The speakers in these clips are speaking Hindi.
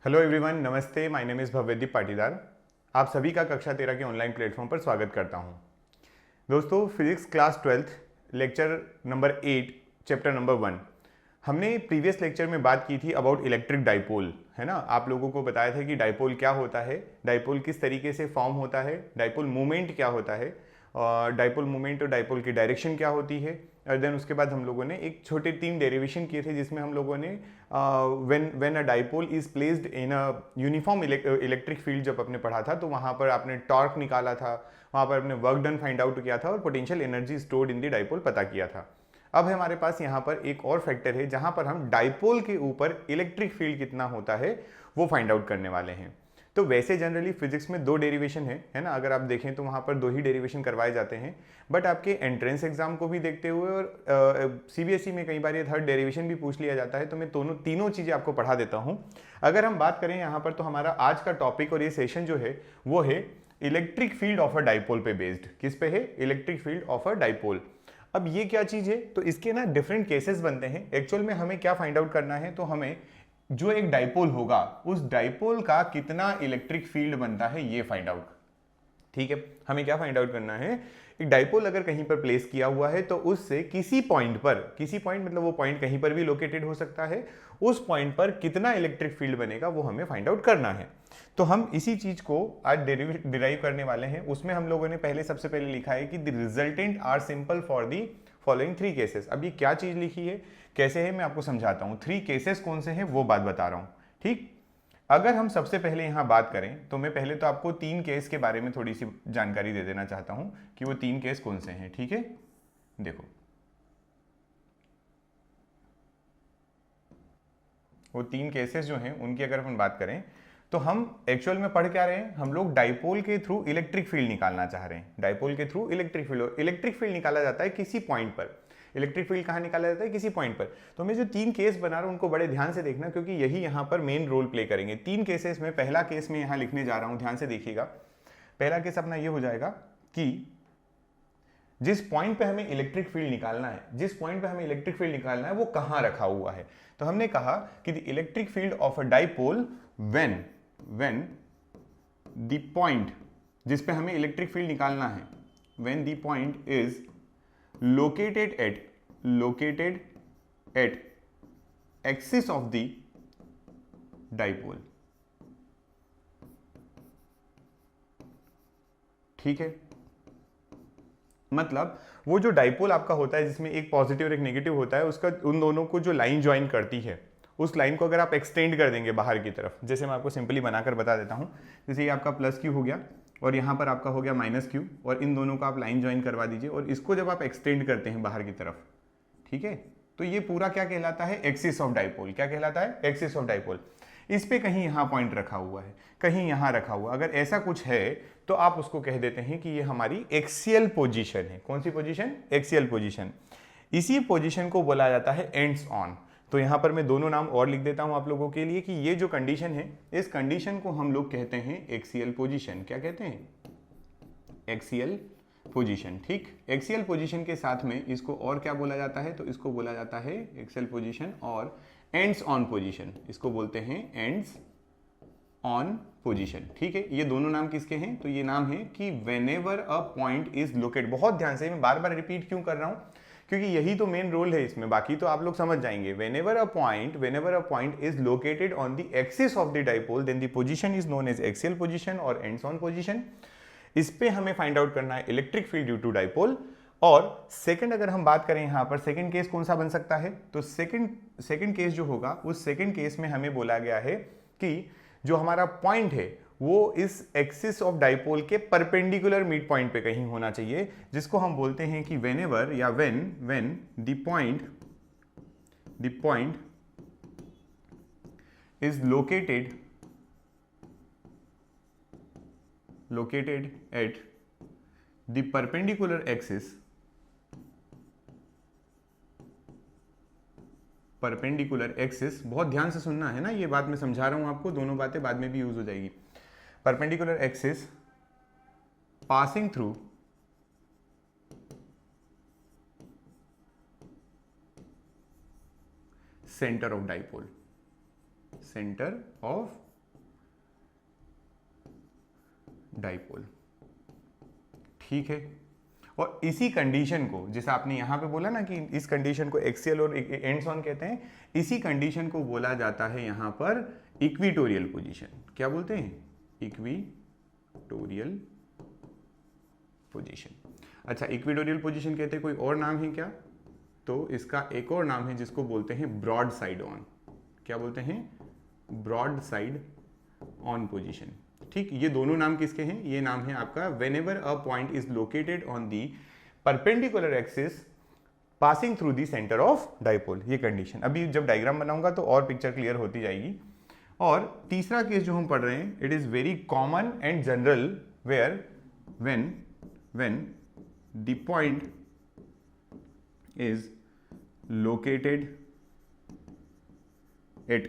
हेलो एवरीवन, नमस्ते। My name is Bhavyadeep Patidar. आप सभी का कक्षा 13 के ऑनलाइन प्लेटफॉर्म पर स्वागत करता हूं। दोस्तों, physics class 12 lecture number 8 chapter number 1। हमने प्रीवियस लेक्चर में बात की थी अबाउट इलेक्ट्रिक डाइपोल, है ना। आप लोगों को बताया था कि डाइपोल क्या होता है, डाइपोल किस तरीके से फॉर्म होता है, डाइपोल मूवमेंट क्या होता है, और डाइपोल मूवमेंट और डाइपोल की डायरेक्शन क्या होती है। और देन उसके बाद हम लोगों ने एक छोटे 3 डेरिवेशन किए थे, जिसमें हम लोगों ने when a dipole is placed in a uniform electric field जब आपने पढ़ा था, तो वहां पर आपने टॉर्क निकाला था, वहां पर आपने वर्क डन फाइंड आउट किया था और potential energy stored in the dipole पता किया था। अब हमारे पास यहाँ पर एक और फैक्टर है जहां पर हम डाइपोल के ऊपर इलेक्ट्रिक फील्ड कितना होता है वो फाइंड आउट करने वाले हैं। तो वैसे जनरली फिजिक्स में 2 डेरिवेशन है ना। अगर आप देखें तो वहां पर 2 ही डेरिवेशन करवाए जाते हैं, बट आपके एंट्रेंस एग्जाम को भी देखते हुए और सीबीएसई में कई बार ये 3rd डेरिवेशन भी पूछ लिया जाता है, तो मैं तीनों चीजें आपको पढ़ा देता हूं। अगर हम बात करें यहाँ पर, तो हमारा आज का टॉपिक और ये सेशन जो है वो है electric field of a dipole पे बेस्ड। किस पे है? Electric field of a dipole. अब ये क्या चीज है? तो इसके ना डिफरेंट केसेस बनते हैं। एक्चुअल में हमें क्या फाइंड आउट करना है, तो हमें जो एक डाइपोल होगा उस डाइपोल का कितना इलेक्ट्रिक फील्ड बनता है ये फाइंड आउट। ठीक है, हमें क्या फाइंड आउट करना है, एक डाइपोल अगर कहीं पर प्लेस किया हुआ है तो उससे किसी पॉइंट मतलब वो पॉइंट कहीं पर भी लोकेटेड हो सकता है, उस पॉइंट पर कितना इलेक्ट्रिक फील्ड बनेगा वो हमें फाइंड आउट करना है। तो हम इसी चीज को आज डिराइव करने वाले हैं। उसमें हम लोगों ने सबसे पहले लिखा है कि the resultant R simple for the following 3 cases. अब ये क्या चीज लिखी है, कैसे है, मैं आपको समझाता हूं। 3 केसेस कौन से हैं वो बात बता रहा हूं। ठीक, अगर हम सबसे पहले यहां बात करें तो मैं पहले तो आपको 3 केस के बारे में थोड़ी सी जानकारी दे देना चाहता हूं कि वो 3 केस कौन से हैं। ठीक है, देखो, वो 3 केसेस जो हैं उनकी अगर अपन बात करें तो हम एक्चुअल में पढ़ क्या रहे हैं, हम लोग डाइपोल के थ्रू इलेक्ट्रिक फील्ड निकालना चाह रहे हैं। डाइपोल के थ्रू इलेक्ट्रिक फील्ड, और इलेक्ट्रिक फील्ड निकाला जाता है किसी पॉइंट पर। इलेक्ट्रिक फील्ड कहाँ निकाला जाता है? किसी पॉइंट पर। तो मैं जो 3 केस बना रहा हूं उनको बड़े ध्यान से देखना, क्योंकि यही यहां पर मेन रोल प्ले करेंगे। 3 केसेस में पहला केस मैं यहां लिखने जा रहा हूं, ध्यान से देखिएगा। पहला केस अपना ये हो जाएगा कि जिस पॉइंट पे हमें इलेक्ट्रिक फील्ड निकालना है, जिस पॉइंट पे हमें इलेक्ट्रिक फील्ड निकालना है वो कहां रखा हुआ है। तो हमने कहा कि the electric field of a dipole when the point जिस पे हमें इलेक्ट्रिक फील्ड निकालना है, when the point is located at axis of the dipole. ठीक है, मतलब वो जो डाइपोल आपका होता है जिसमें एक पॉजिटिव और एक नेगेटिव होता है, उसका उन दोनों को जो लाइन ज्वाइन करती है, उस लाइन को अगर आप एक्सटेंड कर देंगे बाहर की तरफ, जैसे मैं आपको सिंपली बनाकर बता देता हूं, जैसे ये आपका प्लस क्यू हो गया और यहां पर आपका हो गया माइनस क्यू, और इन दोनों को आप लाइन ज्वाइन करवा दीजिए, और इसको जब आप एक्सटेंड करते हैं बाहर की तरफ, ठीक है, तो ये पूरा क्या कहलाता है? Axis of dipole. क्या कहलाता है? Axis of dipole. इस पे कहीं यहां पॉइंट रखा हुआ है, कहीं यहां रखा हुआ, अगर ऐसा कुछ है तो आप उसको कह देते हैं कि ये हमारी एक्सियल पोजीशन है। कौन सी पोजीशन? Axial position. इसी पोजीशन को बोला जाता है एंड्स ऑन। तो यहां पर मैं दोनों नाम और लिख देता हूं आप लोगों के लिए कि ये जो कंडीशन है, इस कंडीशन को हम लोग कहते हैं एक्सियल पोजीशन। क्या कहते हैं? Axial position. ठीक, एक्सियल पोजीशन के साथ में इसको और क्या बोला जाता है? तो इसको बोला जाता है एक्सियल पोजीशन और एंड्स ऑन पोजीशन। इसको बोलते हैं एंड्स ऑन पोजीशन। ठीक है, ये दोनों नाम किसके हैं? तो ये नाम है कि whenever a point is located. बहुत ध्यान से, मैं बार बार रिपीट क्यों कर रहा हूं, क्योंकि यही तो मेन रोल है इसमें, बाकी तो आप लोग समझ जाएंगे। Whenever a point is located on the axis of the dipole, then the position is known as axial position और एंड्स ऑन पोजीशन। इस पे हमें फाइंड आउट करना है electric field due to dipole. और सेकंड अगर हम बात करें यहां पर, सेकंड केस कौन सा बन सकता है? तो सेकंड केस जो होगा, उस सेकंड केस में हमें बोला गया है कि जो हमारा पॉइंट है वो इस एक्सिस ऑफ डाइपोल के परपेंडिकुलर मिड पॉइंट पे कहीं होना चाहिए, जिसको हम बोलते हैं कि व्हेनेवर या when the point is located at the perpendicular axis, बहुत ध्यान से सुनना है ना, ये बात मैं समझा रहा हूं आपको, दोनों बातें बाद में भी यूज हो जाएगी। Perpendicular axis passing through centre of dipole, centre of dipole. ठीक है, और इसी कंडीशन को, जैसे आपने यहां पे बोला ना कि इस कंडीशन को एक्सियल और एंड्स ऑन कहते हैं, इसी कंडीशन को बोला जाता है यहां पर इक्विटोरियल पोजीशन। क्या बोलते हैं? Equatorial position. अच्छा, इक्विटोरियल पोजीशन कहते हैं, कोई और नाम है क्या? तो इसका एक और नाम है जिसको बोलते हैं ब्रॉड साइड ऑन। क्या बोलते हैं? Broad side on position. ठीक, ये दोनों नाम किसके हैं? ये नाम है आपका whenever a point is located on the perpendicular axis passing through the centre of dipole. ये कंडीशन अभी जब डायग्राम बनाऊंगा तो और पिक्चर क्लियर होती जाएगी। और तीसरा केस जो हम पढ़ रहे हैं, it is very common and general where when the point is located at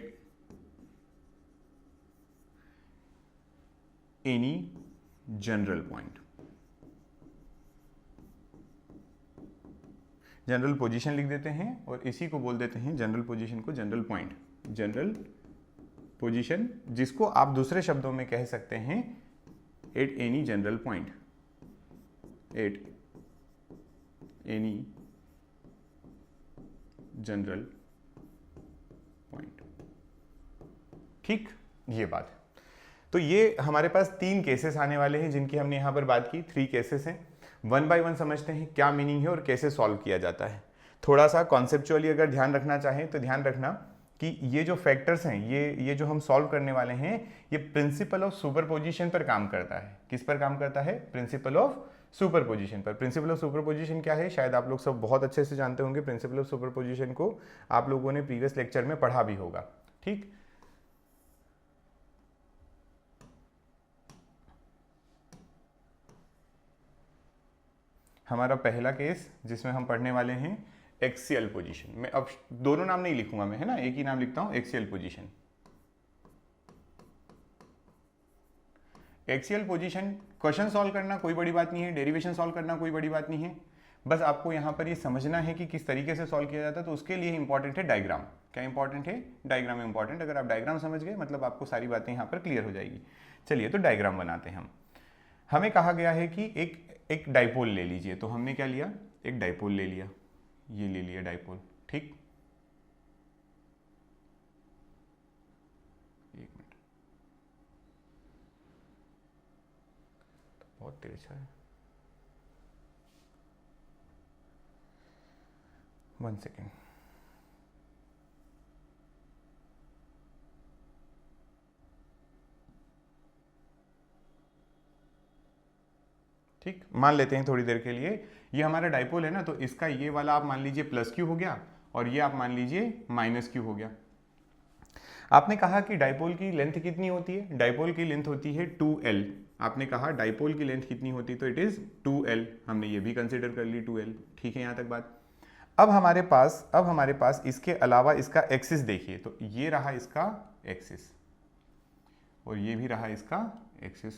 any general point। General position लिख देते हैं और इसी को बोल देते हैं, जनरल पोजीशन को जनरल पॉइंट। जनरल पोजीशन जिसको आप दूसरे शब्दों में कह सकते हैं at any general point, at any general point. ठीक, ये बात है। तो ये हमारे पास 3 केसेस आने वाले हैं जिनकी हमने यहां पर बात की। 3 केसेस हैं, 1 बाय 1 समझते हैं क्या मीनिंग है और कैसे सॉल्व किया जाता है। थोड़ा सा कॉन्सेप्चुअली अगर ध्यान रखना चाहें तो ध्यान रखना कि ये जो फैक्टर्स हैं, ये जो हम सॉल्व करने वाले हैं, ये प्रिंसिपल ऑफ सुपरपोजिशन पर काम करता है। किस पर काम करता है? प्रिंसिपल ऑफ सुपरपोजिशन पर। प्रिंसिपल ऑफ सुपरपोजिशन क्या है? शायद आप लोग सब बहुत अच्छे से जानते होंगे। प्रिंसिपल ऑफ सुपरपोजिशन को आप लोगों ने प्रीवियस लेक्चर में पढ़ा भी होगा। ठीक, हमारा पहला केस जिसमें हम पढ़ने वाले हैं एक्सियल पोजीशन। मैं अब दोनों नाम नहीं लिखूंगा मैं, है ना, एक ही नाम लिखता हूं, axial position. Axial position question solve करना कोई बड़ी बात नहीं है, डेरिवेशन सॉल्व करना कोई बड़ी बात नहीं है, बस आपको यहां पर ये समझना है कि किस तरीके से सॉल्व किया जाता है। तो उसके लिए इंपॉर्टेंट है डायग्राम। क्या इंपॉर्टेंट है? Diagram important. अगर आप डायग्राम समझ गए मतलब आपको सारी बातें यहां पर क्लियर हो जाएगी। चलिए, तो डायग्राम बनाते हैं हम। हमें कहा गया है कि एक डाइपोल ले लीजिए, तो हमने क्या लिया? एक डाइपोल ले लिया, ये ले लिया डाइपोल। ठीक, एक मिनट, बहुत तिरछा है, 1 सेकेंड। ठीक, मान लेते हैं थोड़ी देर के लिए ये हमारा डाइपोल है ना, तो इसका ये वाला आप मान लीजिए प्लस क्यू हो गया और ये आप मान लीजिए माइनस क्यू हो गया। आपने कहा कि डाइपोल की लेंथ कितनी होती है? डाइपोल की लेंथ होती है 2L। आपने कहा डाइपोल की लेंथ कितनी होती है, तो इट इज 2L। हमने ये भी कंसीडर कर ली 2L। ठीक है, यहां तक बात। अब हमारे पास इसके अलावा इसका एक्सिस देखिए, तो ये रहा इसका एक्सिस और ये भी रहा इसका एक्सिस।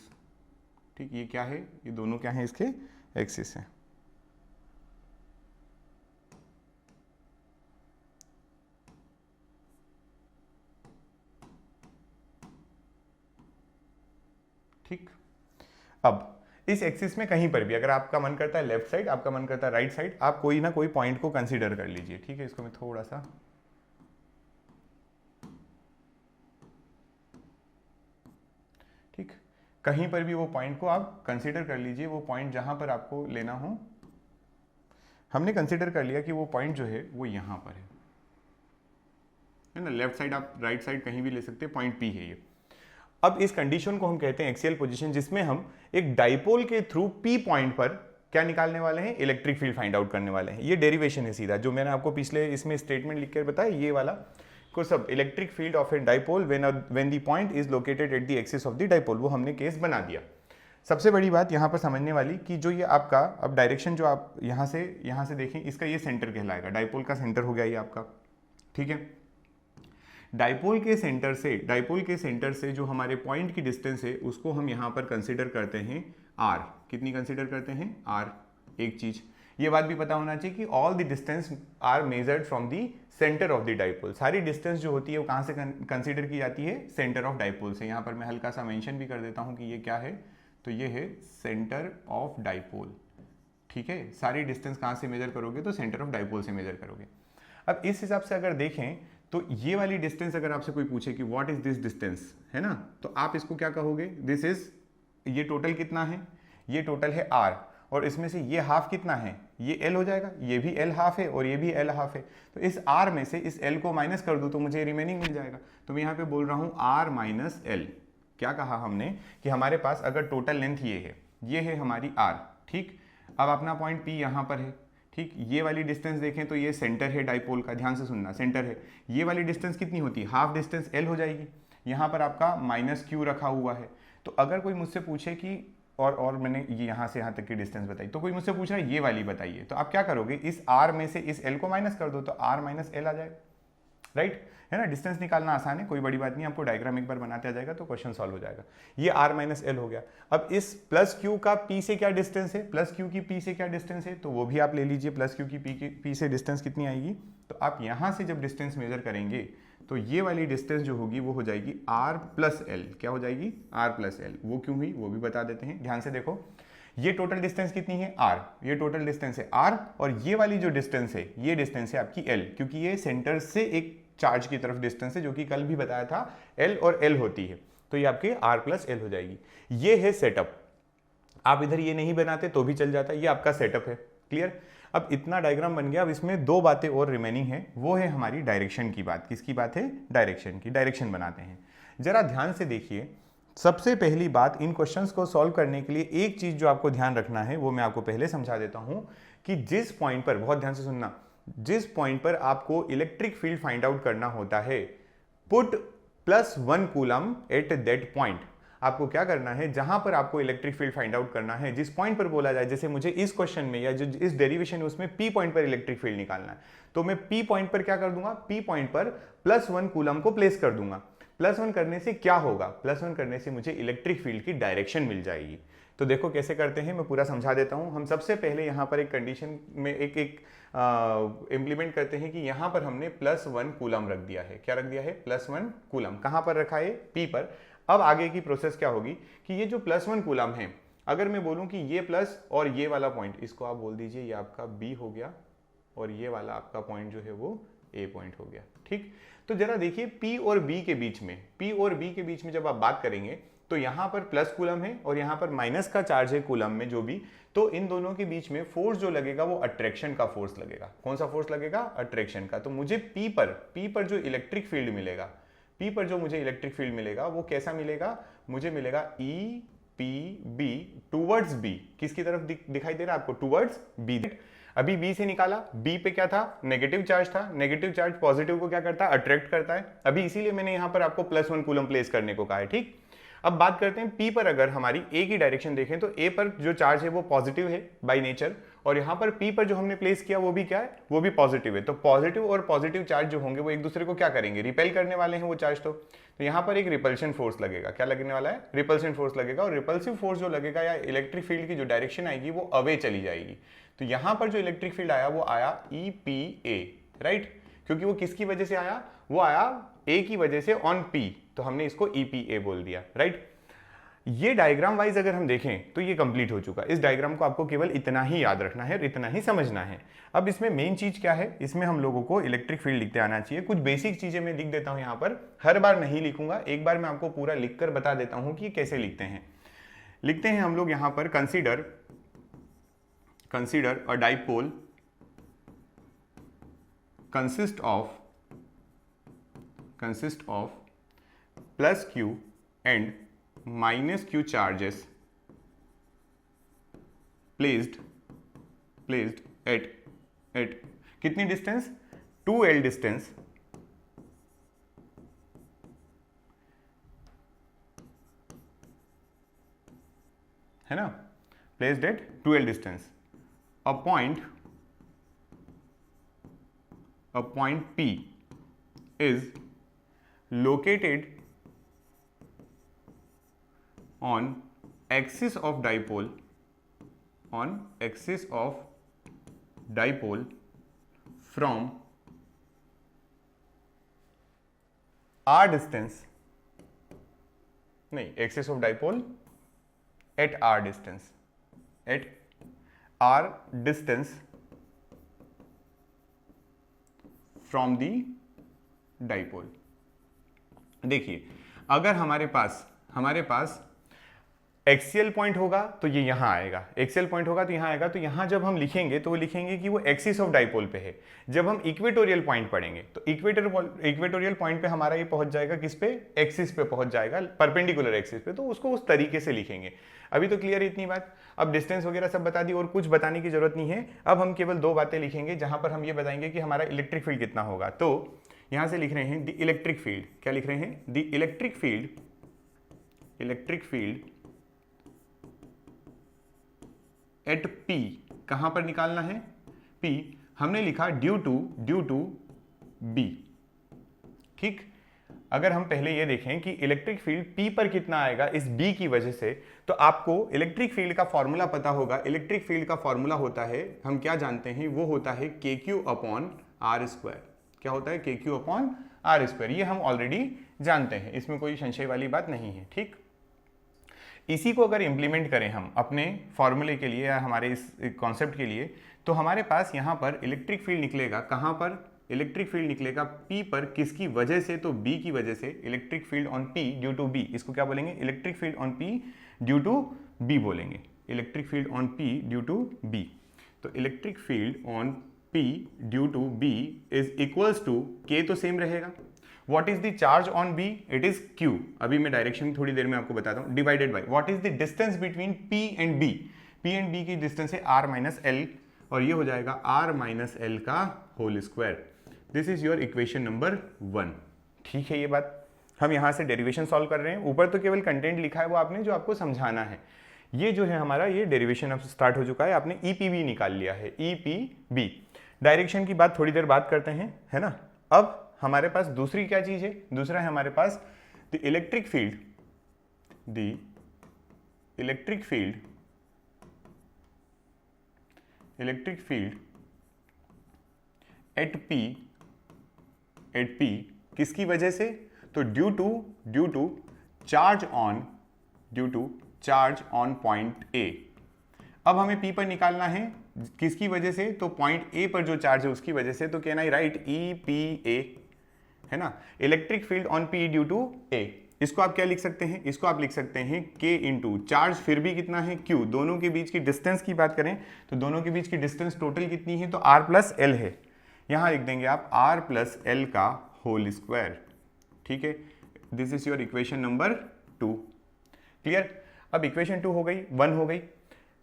ठीक, ये क्या है? ये दोनों क्या है? इसके एक्सिस है। ठीक, अब इस एक्सिस में कहीं पर भी अगर आपका मन करता है लेफ्ट साइड, आपका मन करता है राइट साइड, आप कोई ना कोई पॉइंट को कंसीडर कर लीजिए। ठीक है, इसको मैं थोड़ा सा, ठीक, कहीं पर भी वो पॉइंट को आप कंसीडर कर लीजिए। वो पॉइंट जहां पर आपको लेना हो, हमने कंसीडर कर लिया कि वो पॉइंट जो है वो यहां पर है ना। लेफ्ट साइड आप राइट साइड कहीं भी ले सकते हैं, पॉइंट पी है ये। अब इस कंडीशन को हम कहते हैं एक्सियल पोजीशन, जिसमें हम एक डाइपोल के थ्रू पी पॉइंट पर क्या निकालने वाले हैं? इलेक्ट्रिक फील्ड फाइंड आउट करने वाले हैं। ये डेरिवेशन है सीधा, जो मैंने आपको पिछले इसमें स्टेटमेंट लिख कर बताया, ये वाला को सब electric field of a dipole when the point is located at the axis of the dipole, वो हमने केस बना दिया। सबसे बड़ी बात यहाँ पर समझने वाली कि जो ये आपका अब डायरेक्शन जो आप यहाँ से देखें, इसका ये सेंटर कहलाएगा। डाइपोल का सेंटर हो गया ये आपका। ठीक है, डाइपोल के सेंटर से जो हमारे पॉइंट की डिस्टेंस है उसको हम यहाँ पर कंसीडर करते हैं r। कितनी कंसीडर करते हैं? r। एक चीज ये बात भी पता होना चाहिए कि all the distance are measured from the centre of the dipole. सारी डिस्टेंस जो होती है वो कहाँ से कंसीडर की जाती है? सेंटर ऑफ डाइपोल से। यहाँ पर मैं हल्का सा मेंशन भी कर देता हूँ कि ये क्या है, तो ये है सेंटर ऑफ डाइपोल। ठीक है, सारी डिस्टेंस कहाँ से मेजर करोगे, तो सेंटर ऑफ डाइपोल से मेजर करोगे। अब इस हिसाब से अगर देखें तो ये वाली डिस्टेंस अगर आपसे कोई पूछे कि व्हाट इज दिस डिस्टेंस, है ना, तो आप इसको क्या कहोगे, दिस इज, ये टोटल कितना है, ये टोटल है r, और इसमें से ये हाफ कितना है, ये l हो जाएगा, ये भी l हाफ है और ये भी l हाफ है। तो इस r में से इस l को माइनस कर दूं तो मुझे रिमेनिंग मिल जाएगा। तो मैं यहाँ पे बोल रहा हूँ r माइनस l। क्या कहा हमने कि हमारे पास अगर टोटल लेंथ ये है हमारी r। ठीक, अब अपना पॉइंट p यहाँ पर है। ठीक, ये वाली डिस्टेंस देखें तो ये सेंटर है डाइपोल का, ध्यान से सुनना, सेंटर है। ये वाली डिस्टेंस कितनी होती है, हाफ डिस्टेंस l हो जाएगी। यहाँ पर आपका माइनस q रखा हुआ है। तो अगर कोई मुझसे पूछे कि और मैंने ये यहाँ से यहाँ तक की डिस्टेंस बताई, तो कोई मुझसे पूछ रहा है ये वाली बताइए, तो आप क्या करोगे, इस r में से इस l को माइनस कर दो तो r माइनस l आ जाएगा। राइट, है ना, डिस्टेंस निकालना आसान है, कोई बड़ी बात नहीं, आपको डायग्राम एक बार बनाते आ जाएगा तो क्वेश्चन सॉल्व हो जाएगा। ये r माइनस l हो गया। अब इस प्लस q का p से क्या डिस्टेंस है, प्लस q की p से क्या डिस्टेंस है, तो वो भी आप ले लीजिए। प्लस q की p से डिस्टेंस कितनी आएगी, तो आप यहाँ से जब डिस्टेंस मेजर करेंगे तो ये वाली डिस्टेंस जो होगी वो हो जाएगी r प्लस l। क्या हो जाएगी, r प्लस l। वो क्यों हुई वो भी बता देते हैं, ध्यान से देखो। ये टोटल डिस्टेंस कितनी है r, ये टोटल डिस्टेंस है r, और ये वाली जो डिस्टेंस है ये डिस्टेंस है आपकी l, क्योंकि ये सेंटर से एक चार्ज की तरफ डिस्टेंस है, जो कि कल भी बताया था l और l होती है। तो ये आपके r प्लस l हो जाएगी। ये है सेटअप। आप इधर ये नहीं बनाते तो भी चल जाता, ये आपका सेटअप है। क्लियर, अब इतना डायग्राम बन गया। अब इसमें दो बातें और रिमेनिंग है, वो है हमारी डायरेक्शन की बात। किसकी बात है, डायरेक्शन की। डायरेक्शन बनाते हैं, जरा ध्यान से देखिए। सबसे पहली बात, इन क्वेश्चंस को सॉल्व करने के लिए एक चीज जो आपको ध्यान रखना है वो मैं आपको पहले समझा देता हूं कि जिस पॉइंट पर, बहुत ध्यान से सुनना, जिस पॉइंट पर आपको इलेक्ट्रिक फील्ड फाइंड आउट करना होता है, put +1 coulomb at that point. आपको क्या करना है, जहां पर आपको इलेक्ट्रिक फील्ड फाइंड आउट करना है, जिस पॉइंट पर बोला जाए, जैसे मुझे इस क्वेश्चन में या जो इस डेरिवेशन है उसमें P पॉइंट पर इलेक्ट्रिक फील्ड निकालना है, तो मैं P पॉइंट पर क्या कर दूंगा, P पॉइंट पर +1 कूलम को प्लेस कर दूंगा। +1 करने से क्या होगा, +1 करने से मुझे इलेक्ट्रिक फील्ड की डायरेक्शन मिल जाएगी। तो देखो कैसे करते हैं, मैं पूरा समझा देता हूं। हम सबसे पहले यहां पर एक कंडीशन में एक इंप्लीमेंट करते हैं कि यहां पर हमने +1 कूलम रख दिया है। क्या रख दिया है, +1 कूलम। कहां पर रखा है, P पर। अब आगे की प्रोसेस क्या होगी कि ये जो +1 कूलम है, अगर मैं बोलूं कि ये प्लस और ये वाला पॉइंट, इसको आप बोल दीजिए ये आपका B हो गया, और ये वाला आपका पॉइंट जो है वो A पॉइंट हो गया। ठीक, तो जरा देखिए P और B के बीच में, P और B के बीच में जब आप बात करेंगे तो यहां पर प्लस कूलम है और यहां पर माइनस का चार्ज है कूलम में जो भी, तो इन दोनों के बीच में फोर्स जो लगेगा वो अट्रैक्शन का फोर्स लगेगा। कौन सा फोर्स लगेगा, अट्रैक्शन का। तो मुझे P पर जो इलेक्ट्रिक फील्ड मिलेगा, P पर जो मुझे इलेक्ट्रिक फील्ड मिलेगा वो कैसा मिलेगा, मुझे मिलेगा EPB टूवर्ड्स B। किसकी तरफ दिखाई दे रहा है आपको, टूवर्ड्स B। अभी B से निकाला, B पे क्या था, नेगेटिव चार्ज था। नेगेटिव चार्ज पॉजिटिव को क्या करता है, अट्रैक्ट करता है। अभी इसीलिए मैंने यहां पर आपको +1 कूलम प्लेस करने को कहा है। ठीक, अब बात करते हैं P पर। अगर हमारी A की डायरेक्शन देखें तो A पर जो चार्ज है वो पॉजिटिव है बाय नेचर, और यहां पर P पर जो हमने प्लेस किया वो भी क्या है, वो भी पॉजिटिव है। तो पॉजिटिव और पॉजिटिव चार्ज जो होंगे वो एक दूसरे को क्या करेंगे, रिपेल करने वाले हैं वो चार्ज। तो यहां पर एक रिपल्शन फोर्स लगेगा। क्या लगने वाला है, रिपल्शन फोर्स लगेगा, और रिपल्सिव फोर्स जो लगेगा या इलेक्ट्रिक फील्ड की जो डायरेक्शन आएगी वो अवे चली जाएगी। तो यहां पर जो इलेक्ट्रिक फील्ड आया वो आया EPA, राइट, क्योंकि वो किसकी वजह से आया, वो आया A की वजह से ऑन P, तो हमने इसको EPA बोल दिया, राइट। ये डायग्राम वाइज अगर हम देखें तो ये कंप्लीट हो चुका। इस डायग्राम को आपको केवल इतना ही याद रखना है और इतना ही समझना है। अब इसमें मेन चीज क्या है, इसमें हम लोगों को इलेक्ट्रिक फील्ड लिखते आना चाहिए। कुछ बेसिक चीजें मैं लिख देता हूं यहाँ पर, हर बार नहीं लिखूंगा, एक बार मैं आपको पूरा लिखकर बता देता हूं कि कैसे लिखते हैं। लिखते हैं हम लोग यहाँ पर, consider a dipole consist of +Q and -Q charges placed at कितनी डिस्टेंस, 2L डिस्टेंस, है ना, placed at 2L distance. A point P is located on axis of dipole from r distance, नहीं, axis of dipole at R distance, at R distance from the dipole. देखिए अगर हमारे पास एक्सियल पॉइंट होगा तो ये यहां आएगा, एक्सियल पॉइंट होगा तो यहां आएगा, तो यहां जब हम लिखेंगे तो वो लिखेंगे कि वो एक्सिस ऑफ डाइपोल पे है। जब हम इक्वेटोरियल पॉइंट पढ़ेंगे तो इक्वेटोरियल पॉइंट पे हमारा ये पहुंच जाएगा किस पे, एक्सिस पे पहुंच जाएगा, परपेंडिकुलर एक्सिस पे, तो उसको उस तरीके से लिखेंगे। अभी तो क्लियर है इतनी बात। अब डिस्टेंस वगैरह सब बता दी और कुछ बताने की जरूरत नहीं है। अब हम केवल दो बातें लिखेंगे जहां पर हम ये बताएंगे कि हमारा इलेक्ट्रिक फील्ड कितना होगा। तो यहां से लिख रहे हैं द इलेक्ट्रिक फील्ड, क्या लिख रहे हैं, the electric field at P, कहां पर निकालना है, P हमने लिखा ड्यू टू B। ठीक, अगर हम पहले ये देखें कि इलेक्ट्रिक फील्ड P पर कितना आएगा इस B की वजह से, तो आपको इलेक्ट्रिक फील्ड का फॉर्मूला पता होगा। इलेक्ट्रिक फील्ड का फॉर्मूला होता है, हम क्या जानते हैं, वो होता है KQ/R²। क्या होता है, KQ/R²। ये हम ऑलरेडी जानते हैं, इसमें कोई संशय वाली बात नहीं है। ठीक, इसी को अगर इंप्लीमेंट करें हम अपने फॉर्मूले के लिए या हमारे इस कॉन्सेप्ट के लिए, तो हमारे पास यहाँ पर इलेक्ट्रिक फील्ड निकलेगा, कहाँ पर, इलेक्ट्रिक फील्ड निकलेगा P पर, किसकी वजह से, तो B की वजह से। Electric field on P due to B, इसको क्या बोलेंगे, electric field on P due to B बोलेंगे, electric field on P due to B। तो electric field on P due to B is equals to, K तो सेम रहेगा, What is the charge on B? It is Q। अभी मैं डायरेक्शन थोड़ी देर में आपको बताता हूँ। Divided by what is the distance between P and B? P and B की डिस्टेंस है R माइनस L, और ये हो जाएगा R माइनस L का whole square. This is your equation number 1। ठीक है, ये बात हम यहाँ से डेरिवेशन सॉल्व कर रहे हैं। ऊपर तो केवल कंटेंट लिखा है वो आपने, जो आपको समझाना है। ये जो है हमारा, ये डेरिवेशन अब स्टार्ट हो चुका है, आपने EPB निकाल लिया है, EPB। डायरेक्शन की बात थोड़ी देर बात करते हैं, है ना। अब हमारे पास दूसरी क्या चीज है, दूसरा है हमारे पास the electric field at P किसकी वजह से, तो due to charge on point A। अब हमें P पर निकालना है, किसकी वजह से, तो पॉइंट A पर जो चार्ज है उसकी वजह से। तो कैन आई राइट EPA, है ना, electric field on P due to A। इसको आप क्या लिख सकते हैं, इसको आप लिख सकते हैं K इंटू चार्ज, फिर भी कितना है, Q। दोनों के बीच की डिस्टेंस की बात करें तो दोनों के बीच की डिस्टेंस टोटल कितनी है, तो R प्लस L है। यहां लिख देंगे आप R प्लस L का होल स्क्वायर। ठीक है, this is your equation number 2। Clear. अब इक्वेशन 2 हो गई, 1 हो गई।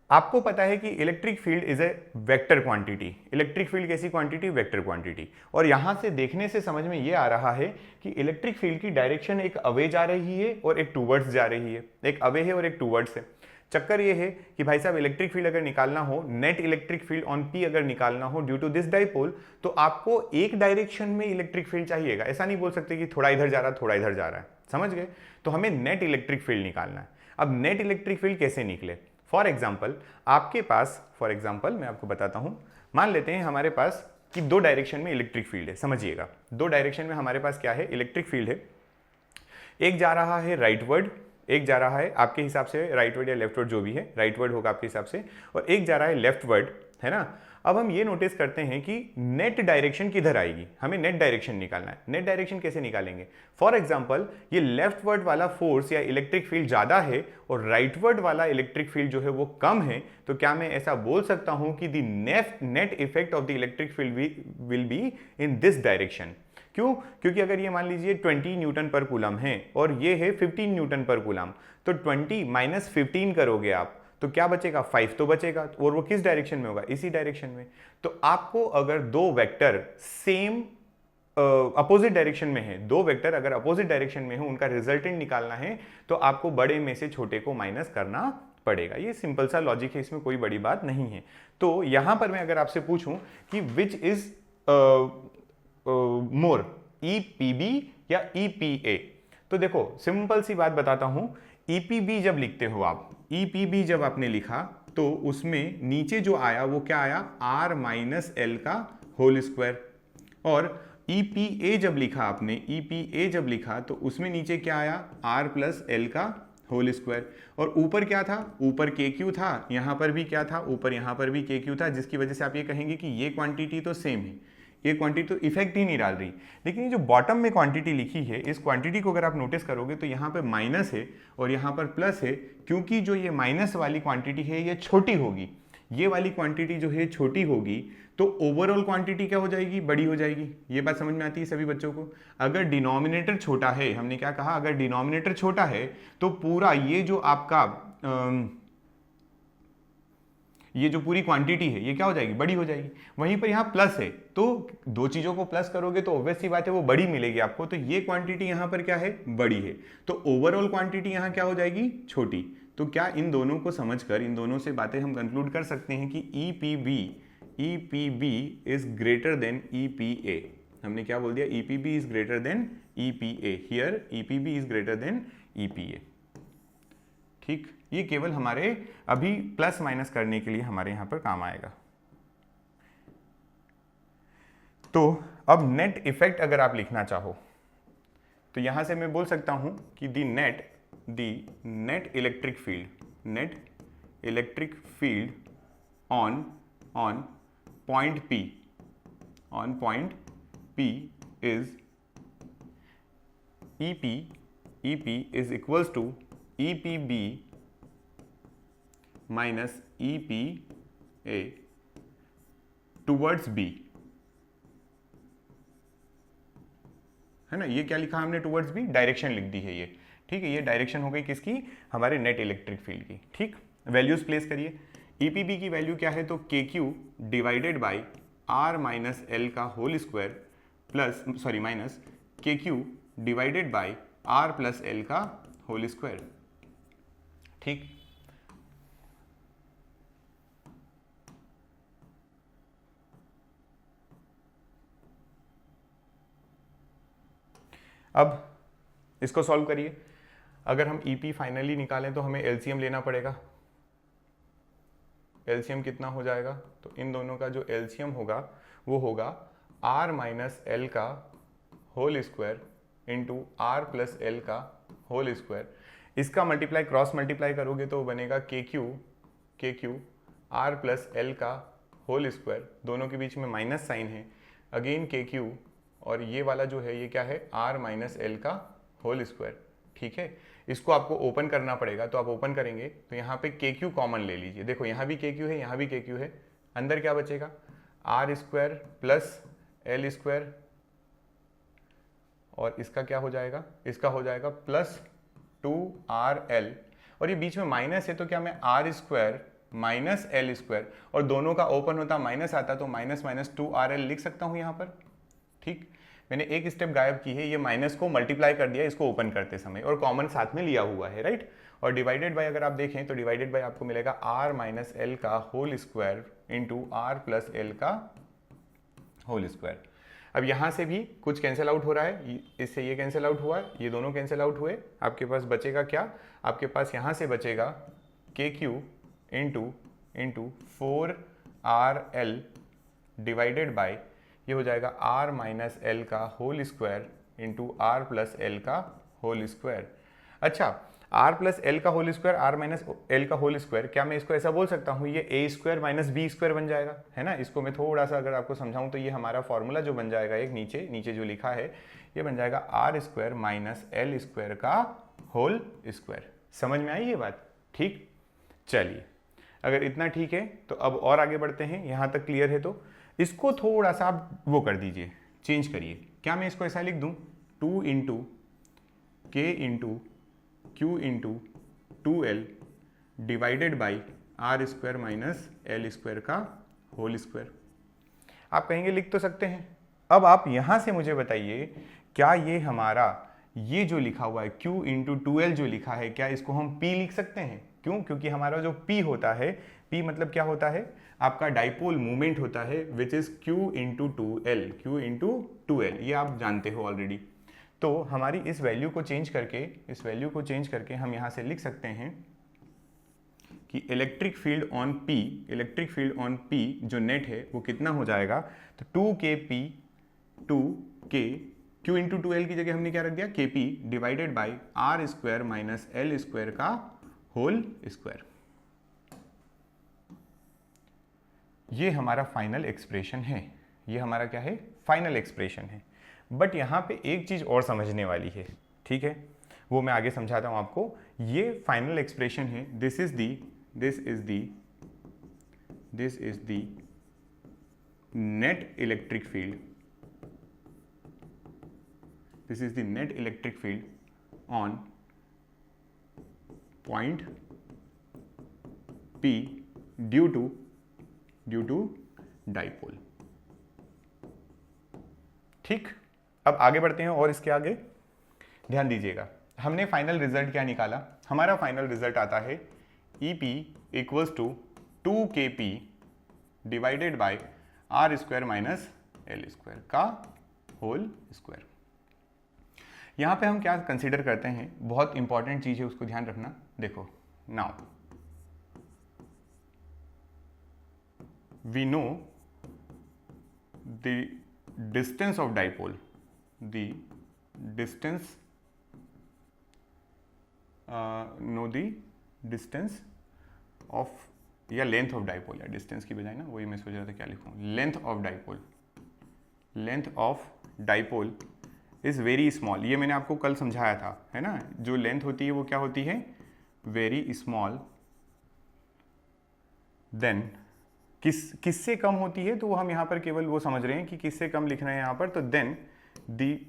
आपको पता है कि electric field is a vector quantity. Electric field कैसी क्वांटिटी, वेक्टर क्वांटिटी। और यहां से देखने से समझ में ये आ रहा है कि इलेक्ट्रिक फील्ड की डायरेक्शन एक अवे जा रही है और एक टूवर्ड्स जा रही है, एक अवे है और एक टूवर्ड्स है। चक्कर ये है कि भाई साहब इलेक्ट्रिक फील्ड अगर निकालना हो, net electric field on P अगर निकालना हो ड्यू टू दिस डाइपोल, तो आपको एक डायरेक्शन में इलेक्ट्रिक फील्ड चाहिएगा। ऐसा नहीं बोल सकते कि थोड़ा इधर जा रहा थोड़ा इधर जा रहा है, समझ गए। तो हमें नेट इलेक्ट्रिक फील्ड निकालना है। अब नेट इलेक्ट्रिक फील्ड कैसे निकले, फॉर एग्जाम्पल आपके पास, फॉर एग्जाम्पल मैं आपको बताता हूं, मान लेते हैं हमारे पास कि दो डायरेक्शन में इलेक्ट्रिक फील्ड है। समझिएगा, दो डायरेक्शन में हमारे पास क्या है, इलेक्ट्रिक फील्ड है। एक जा रहा है राइटवर्ड, एक जा रहा है आपके हिसाब से राइटवर्ड या लेफ्टवर्ड, जो भी है राइटवर्ड होगा आपके हिसाब से, और एक जा रहा है लेफ्टवर्ड, है ना। अब हम ये नोटिस करते हैं कि नेट डायरेक्शन किधर आएगी, हमें नेट डायरेक्शन निकालना है। नेट डायरेक्शन कैसे निकालेंगे, फॉर एग्जांपल ये लेफ्टवर्ड वाला फोर्स या इलेक्ट्रिक फील्ड ज्यादा है और राइटवर्ड वाला इलेक्ट्रिक फील्ड जो है वो कम है, तो क्या मैं ऐसा बोल सकता हूं कि the net effect of the electric field will be in this direction. क्यों, क्योंकि अगर ये मान लीजिए 20 न्यूटन पर कूलम है और ये है 15 न्यूटन पर कूलम, तो 20 माइनस 15 करोगे आप तो क्या बचेगा, 5 तो बचेगा, और वो किस डायरेक्शन में होगा, इसी डायरेक्शन में। तो आपको अगर दो वेक्टर सेम अपोजिट डायरेक्शन में है, दो वेक्टर अगर अपोजिट डायरेक्शन में है, उनका रिजल्टेंट निकालना है तो आपको बड़े में से छोटे को माइनस करना पड़ेगा। ये सिंपल सा लॉजिक है, इसमें कोई बड़ी बात नहीं है। तो यहां पर मैं अगर आपसे पूछूं कि विच इज मोर, EPB या EPA, तो देखो सिंपल सी बात बताता हूं। EPB जब लिखते हो आप, EPB जब आपने लिखा तो उसमें नीचे जो आया वो क्या आया, R माइनस L का होल स्क्वायर। और EPA जब लिखा आपने, EPA जब लिखा तो उसमें नीचे क्या आया, R प्लस L का होल स्क्वायर। और ऊपर क्या था, ऊपर के क्यू था, यहाँ पर भी क्या था, ऊपर यहाँ पर भी के क्यू था, जिसकी वजह से आप ये कहेंगे कि ये क्वांटिटी तो सेम है, ये क्वांटिटी तो इफेक्ट ही नहीं डाल रही। लेकिन ये जो बॉटम में क्वांटिटी लिखी है, इस क्वांटिटी को अगर आप नोटिस करोगे तो यहाँ पर माइनस है और यहाँ पर प्लस है, क्योंकि जो ये माइनस वाली क्वांटिटी है ये छोटी होगी, ये वाली क्वांटिटी जो है छोटी होगी, तो ओवरऑल क्वांटिटी क्या हो जाएगी, बड़ी हो जाएगी। ये बात समझ में आती है सभी बच्चों को। अगर डिनोमिनेटर छोटा है, हमने क्या कहा, अगर डिनोमिनेटर छोटा है तो पूरा ये जो आपका ये जो पूरी क्वांटिटी है ये क्या हो जाएगी, बड़ी हो जाएगी। वहीं पर यहाँ प्लस है, तो दो चीजों को प्लस करोगे तो ऑब्वियस सी बात है वो बड़ी मिलेगी आपको, तो ये क्वांटिटी यहाँ पर क्या है, बड़ी है, तो ओवरऑल क्वांटिटी यहाँ क्या हो जाएगी, छोटी। तो क्या इन दोनों को समझकर, इन दोनों से बातें हम कंक्लूड कर सकते हैं कि EPB is greater than EPA। हमने क्या बोल दिया, EPB is greater than EPA। Here EPB is greater than EPA। ठीक, ये केवल हमारे अभी प्लस माइनस करने के लिए हमारे यहां पर काम आएगा। तो अब नेट इफेक्ट अगर आप लिखना चाहो तो यहां से मैं बोल सकता हूं कि the net electric field on point P is EP is equals to EPB minus EPA towards B, है ना। ये क्या लिखा हमने, टुवर्ड्स बी, डायरेक्शन लिख दी है ये। ठीक है, ये डायरेक्शन हो गई किसकी, हमारे नेट इलेक्ट्रिक फील्ड की। ठीक, वैल्यूज प्लेस करिए। EPB की वैल्यू क्या है, तो KQ divided by R minus L का whole square plus minus KQ divided by R plus L का होल स्क्वायर। ठीक, अब इसको सॉल्व करिए। अगर हम EP फाइनली निकालें तो हमें LCM लेना पड़ेगा। LCM कितना हो जाएगा, तो इन दोनों का जो LCM होगा वो होगा R माइनस एल का whole square into R plus L का होल स्क्वायर। इसका मल्टीप्लाई, क्रॉस मल्टीप्लाई करोगे तो बनेगा KQ R प्लस एल का होल स्क्वायर, दोनों के बीच में माइनस साइन है, अगेन KQ, और ये वाला जो है ये क्या है, R माइनस एल का होल स्क्वायर। ठीक है, इसको आपको ओपन करना पड़ेगा, तो आप ओपन करेंगे तो यहाँ पे KQ कॉमन ले लीजिए। देखो यहाँ भी KQ है, यहाँ भी KQ है, अंदर क्या बचेगा, R square plus L square, और इसका क्या हो जाएगा, इसका हो जाएगा प्लस 2RL, और ये बीच में माइनस है तो क्या मैं R square minus L square, और दोनों का ओपन होता माइनस आता तो माइनस माइनस 2RL लिख सकता हूँ यहाँ पर। ठीक, मैंने एक स्टेप गायब की है, ये माइनस को मल्टीप्लाई कर दिया इसको ओपन करते समय, और कॉमन साथ में लिया हुआ है, राइट। और डिवाइडेड बाय अगर आप देखें तो डिवाइडेड बाय आपको मिलेगा R माइनस एल का whole square into R plus L का होल स्क्वायर। अब यहाँ से भी कुछ कैंसिल आउट हो रहा है, इससे ये कैंसिल आउट हुआ, ये दोनों कैंसिल आउट हुए, आपके पास बचेगा क्या, आपके पास यहाँ से बचेगा KQ into 4RL divided by, ये हो जाएगा R माइनस एल का whole square into R plus L का होल स्क्वायर। अच्छा, R प्लस एल का whole square, R minus L का होल स्क्वायर, क्या मैं इसको ऐसा बोल सकता हूँ ये A square minus B square बन जाएगा, है ना। इसको मैं थोड़ा सा अगर आपको समझाऊँ तो ये हमारा फॉर्मूला जो बन जाएगा, एक नीचे जो लिखा है ये बन जाएगा R square minus L square का होल स्क्वायर। समझ में आई ये बात, ठीक। चलिए, अगर इतना ठीक है तो अब और आगे बढ़ते हैं, यहाँ तक क्लियर है तो इसको थोड़ा सा आप वो कर दीजिए, चेंज करिए। क्या मैं इसको ऐसा लिख दूं, 2 into K into Q into 2L divided by R square minus L square का होल स्क्वायर। आप कहेंगे लिख तो सकते हैं। अब आप यहाँ से मुझे बताइए, क्या ये हमारा ये जो लिखा हुआ है Q इंटू 2L जो लिखा है, क्या इसको हम P लिख सकते हैं? क्यों? क्योंकि हमारा जो P होता है, P मतलब क्या होता है, आपका डाइपोल मूवमेंट होता है, which is Q into 2L, ये आप जानते हो ऑलरेडी। तो हमारी इस वैल्यू को चेंज करके हम यहाँ से लिख सकते हैं कि इलेक्ट्रिक फील्ड ऑन P जो नेट है वो कितना हो जाएगा, तो 2K Q इंटू 2L की जगह हमने क्या रख दिया, KP divided by R square minus L square का होल स्क्वायर। ये हमारा फाइनल एक्सप्रेशन है, ये हमारा क्या है, फाइनल एक्सप्रेशन है। बट यहाँ पे एक चीज़ और समझने वाली है, ठीक है, वो मैं आगे समझाता हूँ आपको। ये फाइनल एक्सप्रेशन है, this is the net electric field, this is the net electric field on point P due to dipole. ठीक, अब आगे बढ़ते हैं और इसके आगे ध्यान दीजिएगा, हमने फाइनल रिजल्ट क्या निकाला, हमारा फाइनल रिजल्ट आता है EP equals to 2KP divided by R square minus L square का होल स्क्वायर। यहां पे हम क्या कंसीडर करते हैं, बहुत इंपॉर्टेंट चीज है, उसको ध्यान रखना। देखो, now we know the distance of dipole, the distance know the distance of, या लेंथ ऑफ डाइपोल, या डिस्टेंस की बजाय ना वही मैं सोच रहा था क्या लिखूं, length of dipole, length of dipole is very small. ये मैंने आपको कल समझाया था, है ना, जो लेंथ होती है वो क्या होती है, वेरी स्मॉल। देन किससे कम होती है, तो वो हम यहाँ पर केवल वो समझ रहे हैं कि किससे कम लिख रहे हैं यहाँ पर, तो then the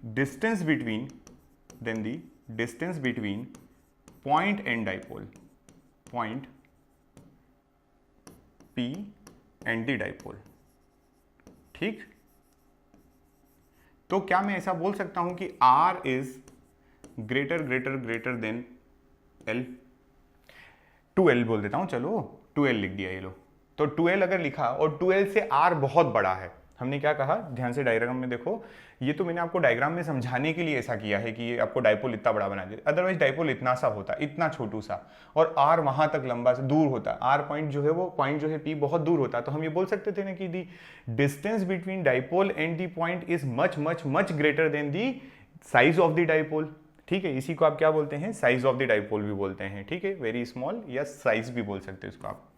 distance between point and dipole, point P and the dipole. ठीक, तो क्या मैं ऐसा बोल सकता हूं कि R is greater than L, 2L बोल देता हूं, चलो 2L लिख दिया ये लो। तो 2L अगर लिखा और 2L से R बहुत बड़ा है, हमने क्या कहा, ध्यान से डायग्राम में देखो, ये तो मैंने आपको डायग्राम में समझाने के लिए ऐसा किया है कि ये आपको डाइपोल इतना बड़ा बना दे, अदरवाइज डाइपोल इतना सा होता, इतना छोटू सा, और R वहां तक लंबा से दूर होता, R पॉइंट जो है वो पॉइंट जो है P बहुत दूर होता, तो हम ये बोल सकते थे ना कि दी distance between dipole and the point is much greater than the size of the dipole. ठीक है, इसी को आप क्या बोलते हैं, साइज ऑफ द डाइपोल भी बोलते हैं। ठीक है, वेरी स्मॉल या साइज भी बोल सकते हैं इसको आप।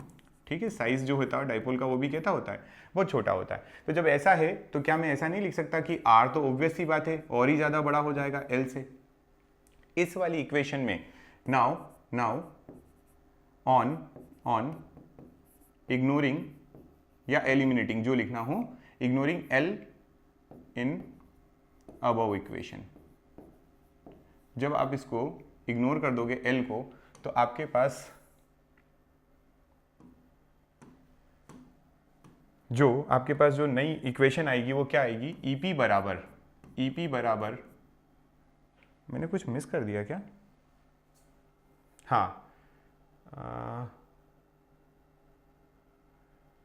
ठीक है, साइज जो होता है डाइपोल का वो भी कैसा होता है, बहुत छोटा होता है। तो जब ऐसा है तो क्या मैं ऐसा नहीं लिख सकता कि R तो ऑब्वियस सी बात है और ही ज्यादा बड़ा हो जाएगा L से। इस वाली इक्वेशन में नाउ ऑन इग्नोरिंग या एलिमिनेटिंग, जो लिखना हो, ignoring L in above equation, जब आप इसको इग्नोर कर दोगे L को, तो आपके पास जो नई इक्वेशन आएगी वो क्या आएगी, EP बराबर, मैंने कुछ मिस कर दिया क्या, हाँ,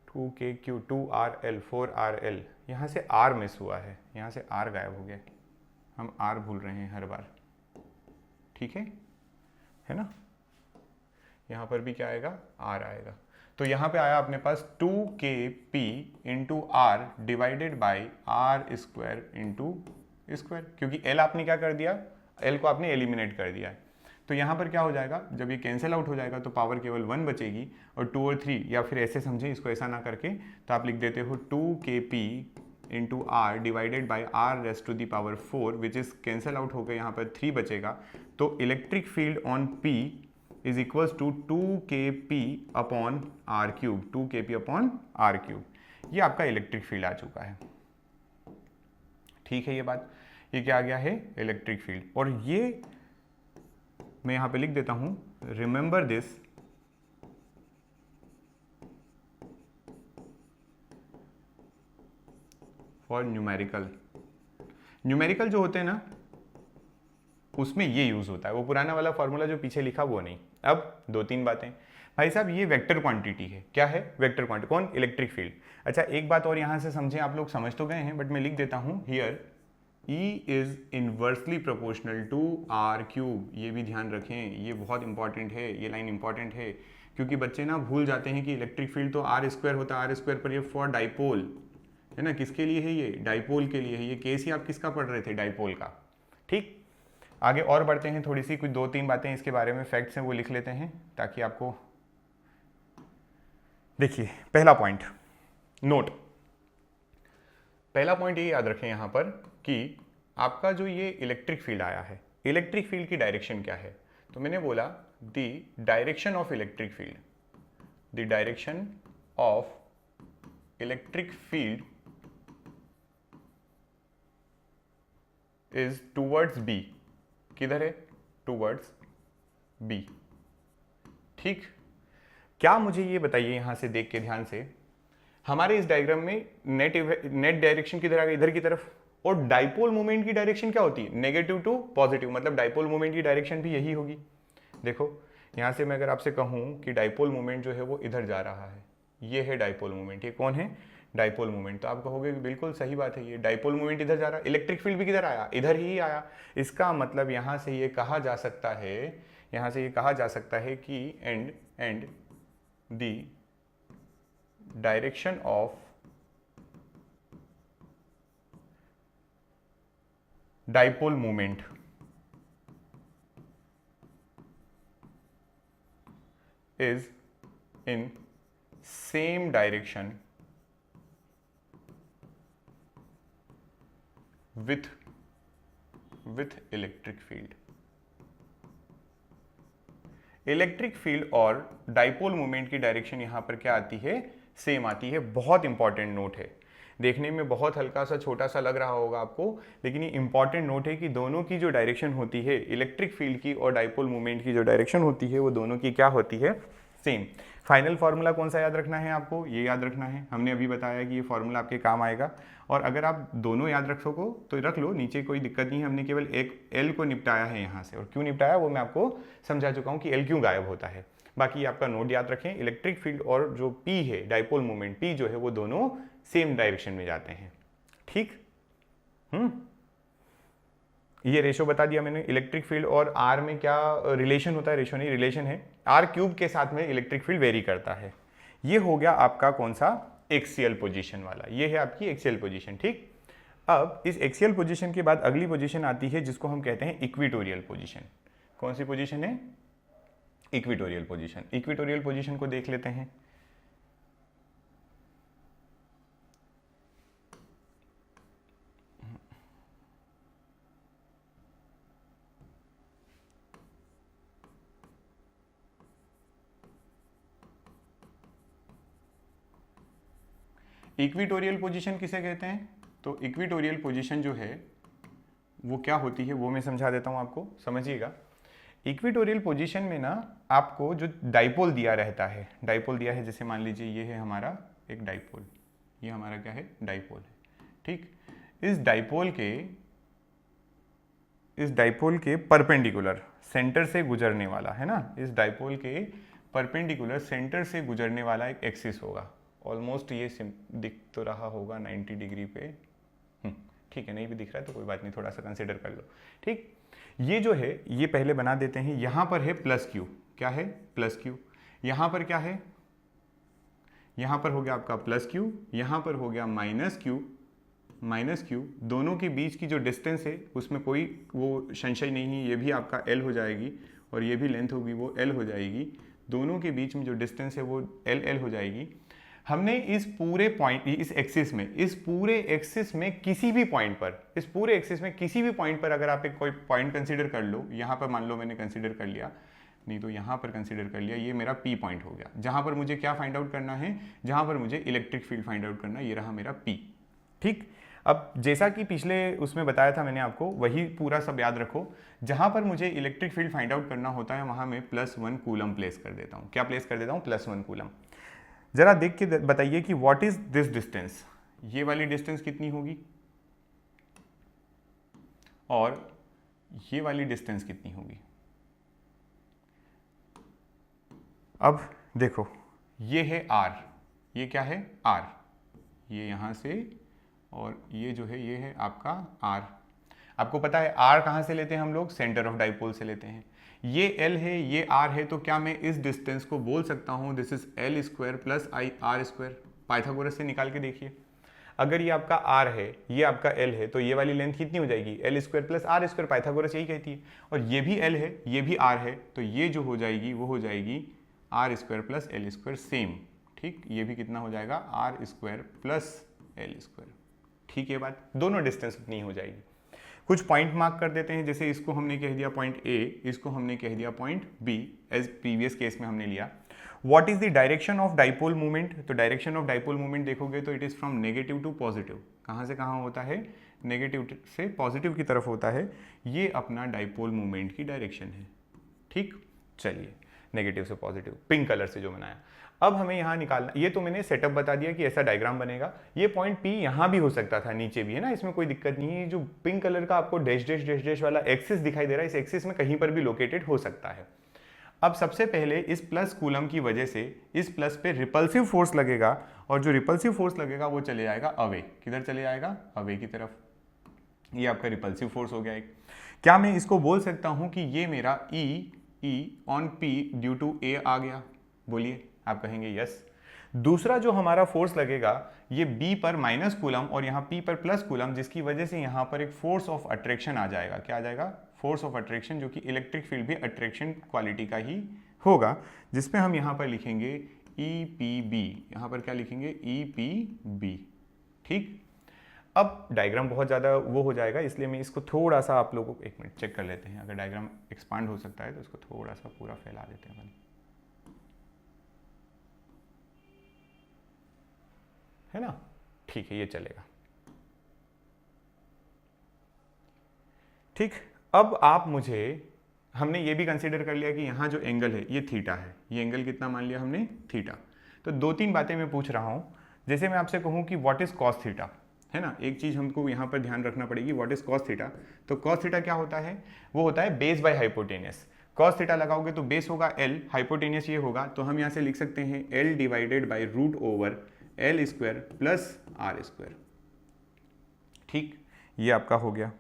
2KQ 2RL 4RL, यहाँ से R मिस हुआ है, यहाँ से R गायब हो गया, हम R भूल रहे हैं हर बार। ठीक है ना, यहाँ पर भी क्या आएगा, R आएगा। तो यहाँ पे आया अपने पास 2KP into R divided by R square into square, क्योंकि L आपने क्या कर दिया, L को आपने एलिमिनेट कर दिया है। तो यहाँ पर क्या हो जाएगा, जब ये कैंसिल आउट हो जाएगा तो पावर केवल 1 बचेगी, और 2 और 3, या फिर ऐसे समझें इसको, ऐसा ना करके तो आप लिख देते हो 2KP into R divided by R raised to the power 4, which is cancel out होकर यहाँ पर 3 बचेगा। तो electric field on P is equals to 2KP upon R cube, 2KP upon R cube. ये आपका इलेक्ट्रिक फील्ड आ चुका है। ठीक है, ये बात, ये क्या आ गया है, इलेक्ट्रिक फील्ड। और ये मैं यहां पे लिख देता हूं, रिमेंबर दिस फॉर न्यूमेरिकल जो होते हैं ना, उसमें ये यूज होता है, वो पुराना वाला फॉर्मूला जो पीछे लिखा वो नहीं। अब 2-3 बातें भाई साहब, ये वेक्टर क्वांटिटी है, क्या है, वेक्टर क्वांटिटी, कौन, इलेक्ट्रिक फील्ड। अच्छा, एक बात और यहां से समझें, आप लोग समझ तो गए हैं, बट मैं लिख देता हूं here, E is inversely proportional to R cube. ये भी ध्यान रखें, ये बहुत इंपॉर्टेंट है, ये लाइन इंपॉर्टेंट है, क्योंकि बच्चे ना भूल जाते हैं कि इलेक्ट्रिक फील्ड तो R स्क्वायर होता है, R स्क्वायर पर ये फॉर डाइपोल, है ना, किसके लिए है ये, डाइपोल के लिए है। ये केस ही आप किसका पढ़ रहे थे, डाइपोल का। ठीक, आगे और बढ़ते हैं, थोड़ी सी कुछ 2-3 बातें इसके बारे में फैक्ट्स हैं वो लिख लेते हैं ताकि आपको, देखिए पहला पॉइंट नोट, पहला पॉइंट ये याद रखें यहां पर कि आपका जो ये इलेक्ट्रिक फील्ड आया है, इलेक्ट्रिक फील्ड की डायरेक्शन क्या है। तो मैंने बोला the direction of electric field, the direction of electric field is towards B. किधर है, टूवर्ड्स बी। ठीक, क्या मुझे ये बताइए यहां से देख के ध्यान से, हमारे इस डायग्राम में नेट डायरेक्शन किधर आ गई, इधर की तरफ, और डाइपोल मोमेंट की डायरेक्शन क्या होती है, नेगेटिव टू पॉजिटिव, मतलब डाइपोल मोमेंट की डायरेक्शन भी यही होगी। देखो यहां से मैं अगर आपसे कहूं कि डाइपोल मोमेंट जो है वो इधर जा रहा है, ये है डाइपोल मोमेंट, ये कौन है, डाइपोल मोमेंट, तो आप कहोगे बिल्कुल सही बात है, ये डाइपोल मोमेंट इधर जा रहा है, इलेक्ट्रिक फील्ड भी किधर आया, इधर ही आया। इसका मतलब यहां से ये कहा जा सकता है, यहां से ये कहा जा सकता है कि and the direction of dipole moment is in same direction with electric field। Electric field और डाइपोल मोमेंट की डायरेक्शन यहां पर क्या आती है, सेम आती है। बहुत इंपॉर्टेंट नोट है, देखने में बहुत हल्का सा छोटा सा लग रहा होगा आपको, लेकिन ये इंपॉर्टेंट नोट है कि दोनों की जो डायरेक्शन होती है, इलेक्ट्रिक फील्ड की और डाइपोल मोमेंट की जो डायरेक्शन होती है, वो दोनों की क्या होती है, सेम। फाइनल फार्मूला कौन सा याद रखना है आपको, ये याद रखना है, हमने अभी बताया कि ये फार्मूला आपके काम आएगा। और अगर आप दोनों याद रख सको तो रख लो, नीचे कोई दिक्कत नहीं है, हमने केवल एक एल को निपटाया है यहाँ से, और क्यों निपटाया वो मैं आपको समझा चुका हूँ कि एल क्यों गायब होता है। बाकी आपका नोट याद रखें, इलेक्ट्रिक फील्ड और जो पी है, डाइपोल मोमेंट पी जो है, वो दोनों सेम डायरेक्शन में जाते हैं। ठीक, ये रेशो बता दिया मैंने, इलेक्ट्रिक फील्ड और आर में क्या रिलेशन होता है, रेशो नहीं रिलेशन है, आर क्यूब के साथ में इलेक्ट्रिक फील्ड वेरी करता है। ये हो गया आपका कौन सा, एक्सियल पोजीशन वाला, ये है आपकी एक्सियल पोजीशन। ठीक, अब इस एक्सियल पोजीशन के बाद अगली पोजीशन आती है जिसको हम कहते हैं इक्विटोरियल पोजीशन। कौन सी पोजीशन है, इक्विटोरियल पोजीशन। इक्विटोरियल पोजीशन को देख लेते हैं। इक्विटोरियल पोजीशन किसे कहते हैं, तो इक्विटोरियल पोजीशन जो है वो क्या होती है वो मैं समझा देता हूं आपको, समझिएगा। इक्विटोरियल पोजीशन में ना आपको जो डाइपोल दिया रहता है, डाइपोल दिया है, जैसे मान लीजिए ये है हमारा एक डाइपोल, ये हमारा क्या है, डाइपोल है। ठीक, इस डाइपोल के परपेंडिकुलर सेंटर से गुजरने वाला है ना, इस डाइपोल के परपेंडिकुलर सेंटर से गुजरने वाला एक एक्सिस होगा। ऑलमोस्ट ये दिख तो रहा होगा 90 डिग्री पे, ठीक है, नहीं भी दिख रहा है तो कोई बात नहीं, थोड़ा सा कंसिडर कर लो। ठीक, ये जो है ये पहले बना देते हैं। यहां पर है प्लस क्यू, क्या है, प्लस क्यू। यहां पर क्या है, यहां पर हो गया आपका प्लस क्यू, यहां पर हो गया माइनस क्यू। दोनों के बीच की जो डिस्टेंस है उसमें कोई वो संशय नहीं है, ये भी आपका एल हो जाएगी और ये भी लेंथ होगी वो एल हो जाएगी। दोनों के बीच में जो डिस्टेंस है वो एल हो जाएगी। हमने इस पूरे पॉइंट, इस एक्सिस में किसी भी पॉइंट पर, अगर आप एक कोई पॉइंट कंसीडर कर लो, यहां पर मान लो मैंने कंसीडर कर लिया, नहीं तो यहां पर कंसीडर कर लिया, ये मेरा पी पॉइंट हो गया, जहां पर मुझे क्या फाइंड आउट करना है, जहां पर मुझे इलेक्ट्रिक फील्ड फाइंड आउट करना है, ये रहा मेरा पी। ठीक, अब जैसा कि पिछले उसमें बताया था मैंने आपको, वही पूरा सब याद रखो। जहां पर मुझे इलेक्ट्रिक फील्ड फाइंड आउट करना होता है वहां मैं +1 कूलम प्लेस कर देता हूं। क्या प्लेस कर देता हूं, +1 कूलम। जरा देख के बताइए कि व्हाट इज दिस डिस्टेंस, ये वाली डिस्टेंस कितनी होगी और ये वाली डिस्टेंस कितनी होगी। अब देखो ये है r, ये क्या है r, ये यहां से, और ये जो है ये है आपका r। आपको पता है r कहां से लेते हैं हम लोग, सेंटर ऑफ डाइपोल से लेते हैं। ये l है, ये r है, तो क्या मैं इस डिस्टेंस को बोल सकता हूं this is l² + i r²। Pythagoras से निकाल के देखिए। अगर ये आपका r है, ये आपका l है, तो ये वाली लेंथ कितनी हो जाएगी, l square plus are square, Pythagoras यही कहती है। और ये भी l है, ये भी r है, तो ये जो हो जाएगी वो हो जाएगी r square plus l square same, ठीक। ये भी कितना हो जाएगा, r square plus l square, ठीक है बात, दोनों डिस्टेंस उतनी हो जाएगी। कुछ पॉइंट मार्क कर देते हैं, जैसे इसको हमने कह दिया पॉइंट A, इसको हमने कह दिया point B, as previous case में हमने लिया। What is the direction of dipole movement, तो डायरेक्शन ऑफ डाइपोल मूवमेंट देखोगे तो it is from negative to positive, कहाँ से कहाँ होता है, नेगेटिव से पॉजिटिव की तरफ होता है, ये अपना डाइपोल मूवमेंट की डायरेक्शन है, ठीक। चलिए, नेगेटिव से पॉजिटिव, पिंक कलर से जो बनाया। अब हमें यहाँ निकालना, ये तो मैंने सेटअप बता दिया कि ऐसा डायग्राम बनेगा। ये पॉइंट P यहाँ भी हो सकता था, नीचे भी है ना, इसमें कोई दिक्कत नहीं है। जो पिंक कलर का आपको डैश डैश डैश डैश वाला एक्सिस दिखाई दे रहा है, इस एक्सिस में कहीं पर भी लोकेटेड हो सकता है। अब सबसे पहले इस प्लस कूलम की वजह से इस प्लस पे रिपल्सिव फोर्स लगेगा, और जो रिपल्सिव फोर्स लगेगा वो चले जाएगा अवे, किधर चले जाएगा, अवे की तरफ। ये आपका रिपल्सिव फोर्स हो गया एक। क्या मैं इसको बोल सकता हूँ कि ये मेरा E on P due to A आ गया, बोलिए, आप कहेंगे यस। दूसरा जो हमारा फोर्स लगेगा ये B पर माइनस कूलम और यहाँ P पर प्लस कूलम, जिसकी वजह से यहाँ पर एक फोर्स ऑफ अट्रैक्शन आ जाएगा। क्या आ जाएगा, फोर्स ऑफ अट्रैक्शन, जो कि इलेक्ट्रिक फील्ड भी अट्रैक्शन क्वालिटी का ही होगा, जिसमें हम यहाँ पर लिखेंगे EPB, यहाँ पर क्या लिखेंगे, EPB, ठीक। अब डायग्राम बहुत ज़्यादा वो हो जाएगा, इसलिए मैं इसको थोड़ा सा आप लोगों को, एक मिनट चेक कर लेते हैं, अगर डायग्राम एक्सपांड हो सकता है तो इसको थोड़ा सा पूरा फैला देते हैं अपन, है ना, ठीक है, ये चलेगा, ठीक। अब आप मुझे, हमने ये भी कंसीडर कर लिया कि यहाँ जो एंगल है ये थीटा है, ये एंगल कितना मान लिया हमने, थीटा। तो दो तीन बातें मैं पूछ रहा हूँ, जैसे मैं आपसे कहूँ कि व्हाट इज कॉस थीटा, है ना, एक चीज़ हमको यहाँ पर ध्यान रखना पड़ेगी, व्हाट इज कॉस थीटा। तो कॉस थीटा क्या होता है, वो होता है base by hypotenuse. Cos theta लगाओगे तो बेस होगा L, हाइपोटेनियस ये होगा, तो हम यहाँ से लिख सकते हैं L divided by root over L square plus R square, ठीक। ये आपका हो गया,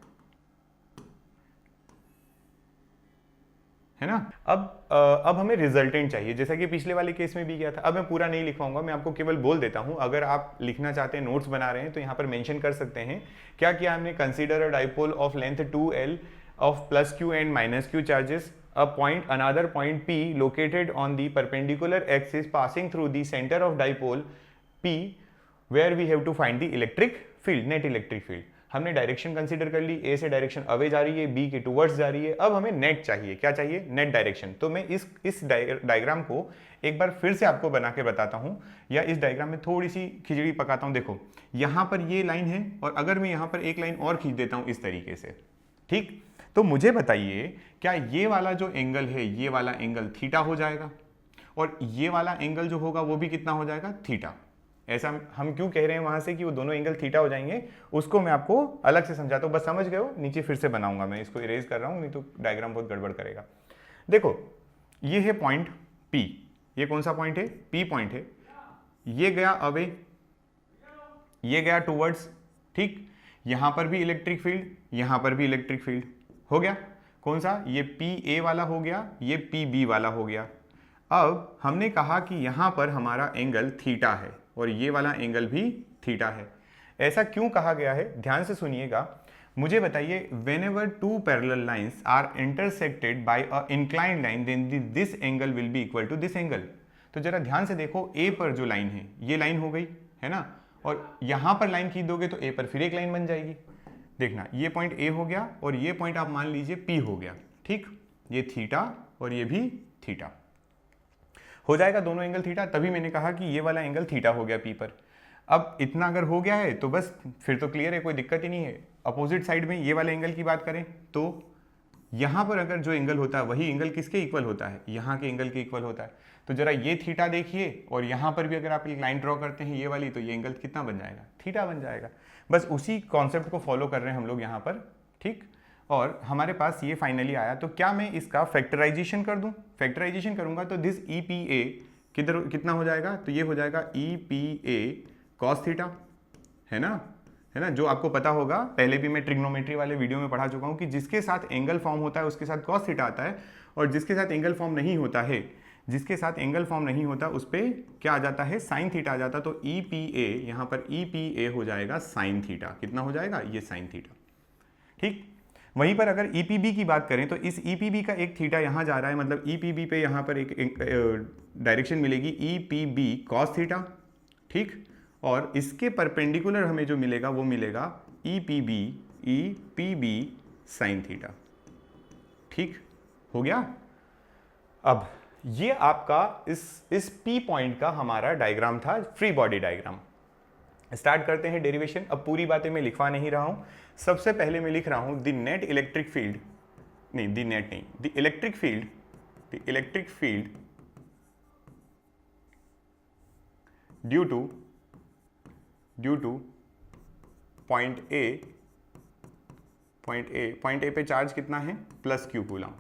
है ना। अब हमें रिजल्टेंट चाहिए, जैसा कि पिछले वाले केस में भी किया था। अब मैं पूरा नहीं लिखवाऊंगा, मैं आपको केवल बोल देता हूं, अगर आप लिखना चाहते हैं, नोट्स बना रहे हैं, तो यहाँ पर मेंशन कर सकते हैं क्या किया हमने, consider a dipole of length 2L of plus Q and minus Q charges, a point another point P located on the perpendicular axis passing through the center of dipole P where we have to find the electric field, net electric field। हमने डायरेक्शन कंसीडर कर ली, A से डायरेक्शन अवे जा रही है, B के टुवर्ड्स जा रही है। अब हमें नेट चाहिए, क्या चाहिए, नेट डायरेक्शन। तो मैं इस डायग्राम को एक बार फिर से आपको बना के बताता हूं, या इस डायग्राम में थोड़ी सी खिचड़ी पकाता हूं। देखो यहां पर ये लाइन है, और अगर मैं यहां पर एक लाइन और खींच देता हूं इस तरीके से, ठीक। तो मुझे बताइए, क्या ये वाला जो एंगल है, ये वाला एंगल थीटा हो जाएगा, और ये वाला एंगल जो होगा वो भी कितना हो जाएगा, थीटा। ऐसा हम क्यों कह रहे हैं वहां से कि वो दोनों एंगल थीटा हो जाएंगे, उसको मैं आपको अलग से समझाता हूं, बस समझ गए हो। नीचे फिर से बनाऊंगा, मैं इसको इरेज कर रहा हूं, नहीं तो डायग्राम बहुत गड़बड़ करेगा। देखो ये है पॉइंट P, ये कौन सा पॉइंट है, P पॉइंट है, ये गया अवे, ये गया टूवर्ड्स, ठीक। यहां पर भी इलेक्ट्रिक फील्ड, यहां पर भी इलेक्ट्रिक फील्ड, हो गया कौन सा, ये PA वाला हो गया, ये PB वाला हो गया। अब हमने कहा कि यहां पर हमारा एंगल थीटा है और ये वाला एंगल भी थीटा है। ऐसा क्यों कहा गया है, ध्यान से सुनिएगा। मुझे बताइए, whenever two parallel lines are intersected by a inclined line then this angle will be equal to this angle। तो जरा ध्यान से देखो, A पर जो लाइन है, ये लाइन हो गई है ना, और यहां पर लाइन खींच दोगे तो A पर फिर एक लाइन बन जाएगी। देखना, ये पॉइंट A हो गया और ये पॉइंट आप मान लीजिए P हो गया, ठीक। ये थीटा और ये भी थीटा हो जाएगा, दोनों एंगल थीटा। तभी मैंने कहा कि ये वाला एंगल थीटा हो गया P पर। अब इतना अगर हो गया है तो बस फिर तो क्लियर है, कोई दिक्कत ही नहीं है। अपोजिट साइड में ये वाले एंगल की बात करें तो यहाँ पर अगर जो एंगल होता है वही एंगल किसके इक्वल होता है, यहाँ के एंगल के इक्वल होता है। तो जरा ये थीटा देखिए, और यहाँ पर भी अगर आप एक लाइन ड्रॉ करते हैं ये वाली, तो ये एंगल कितना बन जाएगा, थीटा बन जाएगा। बस उसी कॉन्सेप्ट को फॉलो कर रहे हैं हम लोग यहाँ पर, ठीक। और हमारे पास ये फाइनली आया, तो क्या मैं इसका फैक्टराइजेशन कर दूं, फैक्टराइजेशन करूंगा तो दिस EPA कितना हो जाएगा, तो ये हो जाएगा EPA cos थीटा, है ना, जो आपको पता होगा, पहले भी मैं ट्रिग्नोमेट्री वाले वीडियो में पढ़ा चुका हूं कि जिसके साथ एंगल फॉर्म होता है उसके साथ cos थीटा आता है, और जिसके साथ एंगल फॉर्म नहीं होता है, जिसके साथ एंगल फॉर्म नहीं होता उस पर क्या आ जाता है, साइन थीटा आ जाता। तो ई पी ए, यहाँ पर ई पी ए हो जाएगा साइन थीटा। कितना हो जाएगा, ये साइन थीटा। ठीक, वहीं पर अगर ई पी बी की बात करें तो इस ई पी बी का एक थीटा यहाँ जा रहा है, मतलब ई पी बी पे यहाँ पर एक डायरेक्शन मिलेगी E P B cos theta. ठीक, और इसके परपेंडिकुलर हमें जो मिलेगा वो मिलेगा E P B sine theta. ठीक हो गया। अब ये आपका इस पी पॉइंट का हमारा डायग्राम था, फ्री बॉडी डायग्राम। स्टार्ट करते हैं डेरिवेशन। अब पूरी बातें मैं लिखवा नहीं रहा हूं, सबसे पहले मैं लिख रहा हूं द नेट इलेक्ट्रिक फील्ड, नहीं द नेट नहीं, the electric field due to point A पे चार्ज कितना है, प्लस क्यू कूलम।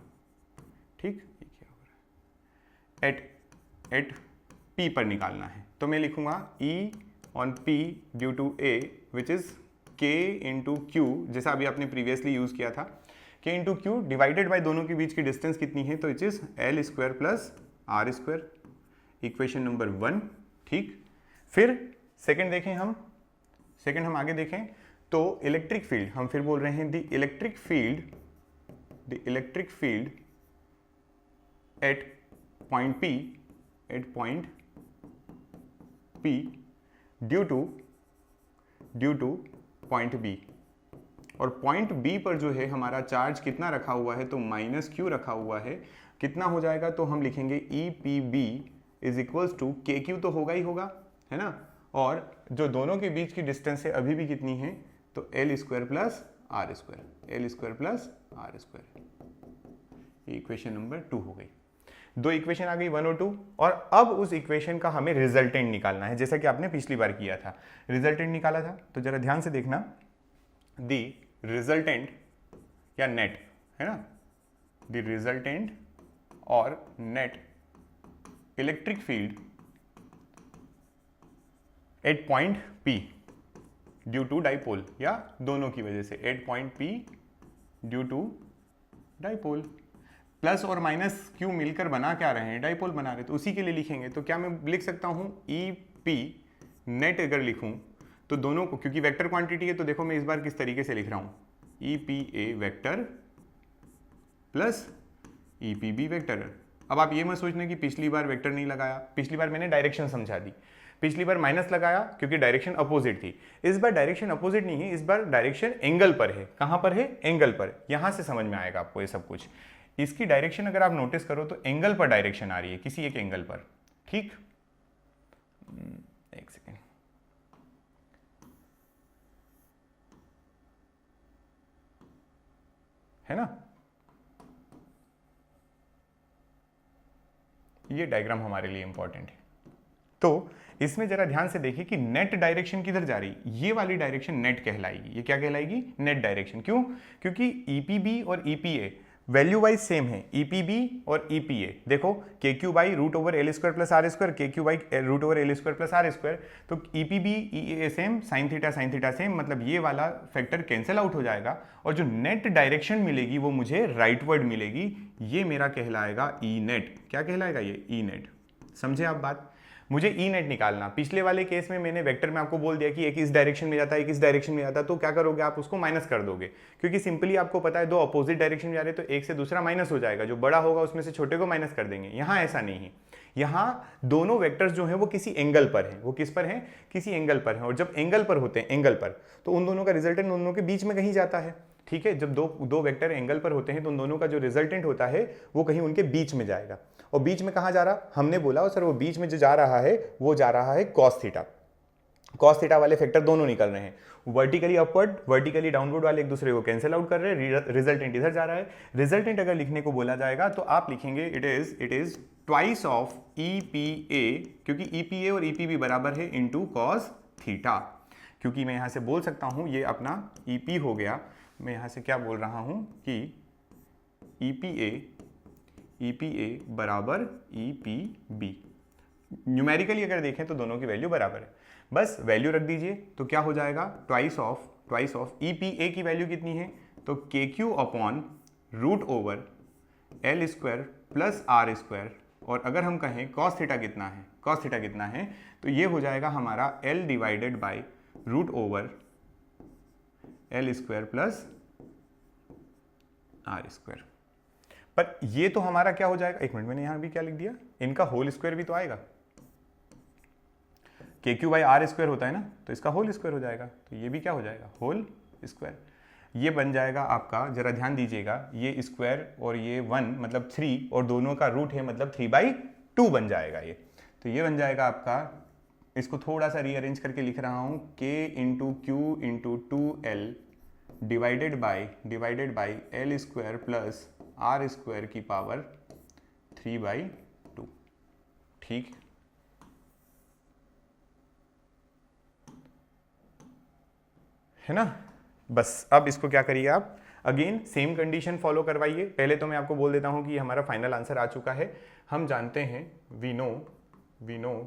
ठीक, ये क्या हो रहा है, एट पी पर निकालना है। तो मैं लिखूंगा E on P due to A which is K into Q, जैसा अभी आपने प्रीवियसली यूज किया था, के इंटू क्यू डिवाइडेड बाय दोनों के बीच की डिस्टेंस कितनी है, तो it is L square plus are square, equation number 1। ठीक, फिर सेकंड देखें हम, हम आगे देखें तो इलेक्ट्रिक फील्ड, हम फिर बोल रहे हैं the electric field at point P due to point B, और पॉइंट बी पर जो है हमारा चार्ज कितना रखा हुआ है, तो माइनस क्यू रखा हुआ है। कितना हो जाएगा, तो हम लिखेंगे E P B is equals to K Q, तो होगा ही होगा, है ना, और जो दोनों के बीच की डिस्टेंस है अभी भी कितनी है, तो L square plus are square. Equation number 2 हो गई। दो इक्वेशन आ गई 1 और 2, और अब उस इक्वेशन का हमें रिजल्टेंट निकालना है, जैसा कि आपने पिछली बार किया था, रिजल्टेंट निकाला था। तो जरा ध्यान से देखना, दी रिजल्टेंट या नेट, है ना, द रिजल्टेंट और net electric field at point P due to dipole, या दोनों की वजह से, at point P due to dipole. Plus और माइनस क्यू मिलकर बना क्या रहे हैं, डाइपोल बना रहे, तो उसी के लिए लिखेंगे। तो क्या मैं लिख सकता हूं ई पी नेट, अगर लिखूं तो दोनों को, क्योंकि वेक्टर क्वांटिटी है, तो देखो मैं इस बार किस तरीके से लिख रहा हूं, E P A vector plus E P B vector. अब आप ये मत सोचना कि पिछली बार वेक्टर नहीं लगाया, पिछली बार मैंने डायरेक्शन समझा दी, पिछली बार माइनस लगाया क्योंकि डायरेक्शन अपोजिट थी। इस बार डायरेक्शन अपोजिट नहीं है, इस बार डायरेक्शन एंगल पर है। कहां पर है, एंगल पर। यहां से समझ में आएगा आपको ये सब कुछ। इसकी डायरेक्शन अगर आप नोटिस करो तो एंगल पर डायरेक्शन आ रही है, किसी एक एंगल पर। ठीक, एक सेकेंड, है ना, ये डायग्राम हमारे लिए इंपॉर्टेंट है। तो इसमें जरा ध्यान से देखिए कि नेट डायरेक्शन किधर जा रही, ये वाली डायरेक्शन नेट कहलाएगी। ये क्या कहलाएगी, नेट डायरेक्शन। क्यों, क्योंकि ईपीबी और ईपीए वैल्यू वाइज सेम है, ईपीबी और ईपीए। देखो K Q by root over L square plus are square, K Q by root over L square plus are square. तो EPB EA same, sine theta same, मतलब ये वाला फैक्टर कैंसिल आउट हो जाएगा, और जो नेट डायरेक्शन मिलेगी वो मुझे राइटवर्ड मिलेगी। ये मेरा कहलाएगा ई नेट। क्या कहलाएगा, ये ई नेट। समझे आप बात, मुझे ई नेट निकालना। पिछले वाले केस में मैंने वेक्टर में आपको बोल दिया कि एक इस डायरेक्शन में जाता है, एक इस डायरेक्शन में जाता है, तो क्या करोगे आप, उसको माइनस कर दोगे, क्योंकि सिंपली आपको पता है दो अपोजिट डायरेक्शन में जा रहे हैं, तो एक से दूसरा माइनस हो जाएगा, जो बड़ा होगा उसमें से छोटे को माइनस कर देंगे। यहाँ ऐसा नहीं है, यहाँ दोनों वेक्टर्स जो हैं वो किसी एंगल पर हैं। वो किस पर हैं, किसी एंगल पर हैं, और जब एंगल पर होते हैं, एंगल पर, तो उन दोनों का रिजल्टेंट उन दोनों के बीच में कहीं जाता है। ठीक है, जब दो वेक्टर एंगल पर होते हैं तो उन दोनों का जो रिजल्टेंट होता है वो कहीं उनके बीच में जाएगा। और बीच में कहाँ जा रहा, हमने बोला सर वो बीच में जो जा रहा है वो जा रहा है कॉस थीटा। कॉस थीटा वाले फैक्टर दोनों निकल रहे हैं, वर्टिकली अपवर्ड, वर्टिकली डाउनवर्ड वाले एक दूसरे को कैंसिल आउट कर रहे हैं, रिजल्टेंट इधर जा रहा है। रिजल्टेंट अगर लिखने को बोला जाएगा तो आप लिखेंगे it is twice of E P ए, क्योंकि ई पी ए और ई पी बी बराबर है इनटू कॉस थीटा। क्योंकि मैं यहां से बोल सकता हूं ये अपना ई पी हो गया, मैं यहां से क्या बोल रहा हूं कि ई पी ए बराबर ई पी बी। न्यूमेरिकली अगर देखें तो दोनों की वैल्यू बराबर है, बस वैल्यू रख दीजिए तो क्या हो जाएगा, twice of E P A की वैल्यू कितनी है, तो K Q upon root over L square plus are square और अगर हम कहें कॉस थीटा कितना है, कॉस थीटा कितना है, तो ये हो जाएगा हमारा L divided by root over L square plus R square. पर ये तो हमारा क्या हो जाएगा, एक मिनट, मैंने यहां भी क्या लिख दिया, इनका होल स्क्वायर भी तो आएगा, के क्यू बाई आर स्क्वायर होता है ना, तो इसका होल स्क्वायर हो जाएगा, तो ये भी क्या हो जाएगा, होल स्क्वायर। ये बन जाएगा आपका, जरा ध्यान दीजिएगा, ये स्क्वायर और ये 1 मतलब 3 और दोनों का रूट है मतलब 3/2 बन जाएगा ये। तो ये बन जाएगा आपका, इसको थोड़ा सा रीअरेंज करके लिख रहा हूँ, k into Q into 2l divided by L square plus are square की पावर 3/2। ठीक, है ना। बस अब इसको क्या करिए आप, अगेन सेम कंडीशन फॉलो करवाइए। पहले तो मैं आपको बोल देता हूं कि हमारा फाइनल आंसर आ चुका है। हम जानते हैं, वी नो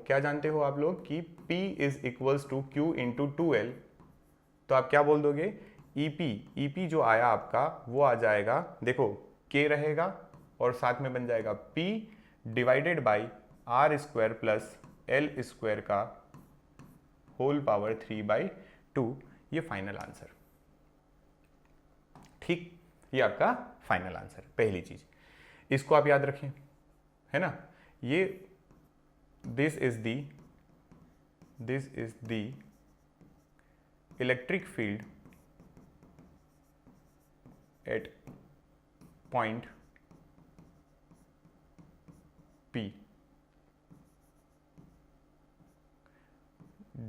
क्या जानते हो आप लोग कि P is equals to Q into 2L। तो आप क्या बोल दोगे, EP जो आया आपका वो आ जाएगा, देखो K रहेगा और साथ में बन जाएगा P divided by R square plus L square का होल पावर 3/2। ये फाइनल आंसर। ठीक, ये आपका फाइनल आंसर, पहली चीज इसको आप याद रखें, है ना। ये this is the electric field at point P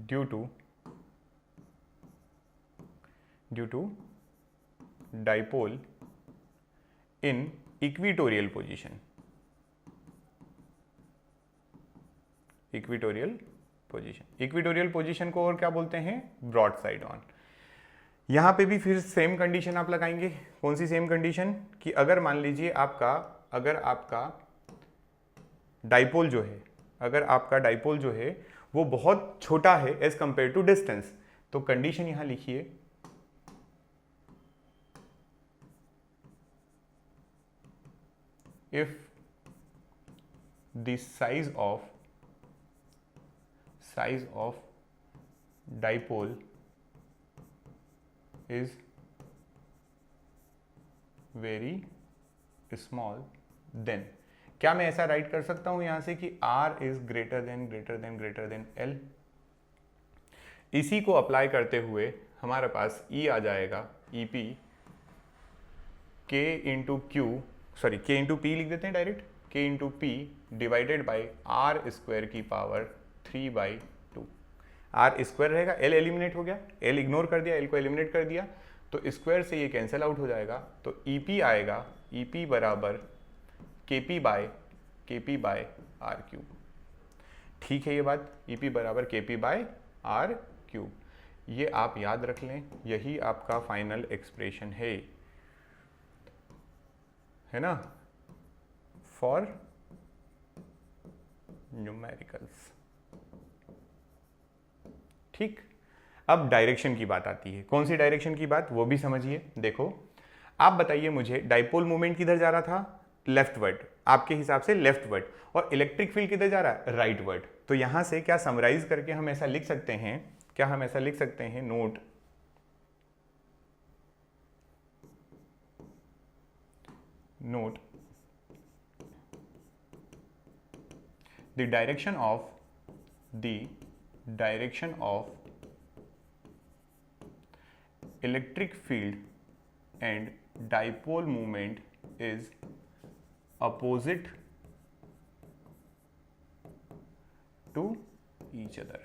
due to dipole in equatorial position. Equatorial position को और क्या बोलते हैं, ब्रॉड साइड ऑन। यहां पे भी फिर सेम कंडीशन आप लगाएंगे। कौन सी सेम कंडीशन, कि अगर मान लीजिए अगर आपका डाइपोल जो है वो बहुत छोटा है एज कंपेयर टू डिस्टेंस, तो कंडीशन यहां लिखिए, if the size of dipole is very small, then क्या मैं ऐसा राइट कर सकता हूं यहां से कि R is greater than L। इसी को अप्लाई करते हुए हमारे पास E आ जाएगा, EP K इंटू P लिख देते हैं direct, K into P divided by R square की पावर 3/2। आर स्क्वायर रहेगा, L एलिमिनेट हो गया, L इग्नोर कर दिया, L को एलिमिनेट कर दिया, तो स्क्वायर से ये कैंसिल आउट हो जाएगा। तो EP आएगा, EP बराबर KP बाय आर क्यूब। ठीक है ये बात, EP बराबर KP बाय आर क्यूब। ये आप याद रख लें, यही आपका फाइनल एक्सप्रेशन है ना, फॉर न्यूमेरिकल्स। ठीक, अब डायरेक्शन की बात आती है। कौन सी डायरेक्शन की बात, वो भी समझिए। देखो आप बताइए मुझे, डाइपोल मोमेंट किधर जा रहा था, लेफ्टवर्ड, आपके हिसाब से लेफ्टवर्ड, और इलेक्ट्रिक फील्ड किधर जा रहा है, राइटवर्ड। तो यहां से क्या समराइज करके हम ऐसा लिख सकते हैं, note the direction of electric field and dipole moment is opposite to each other।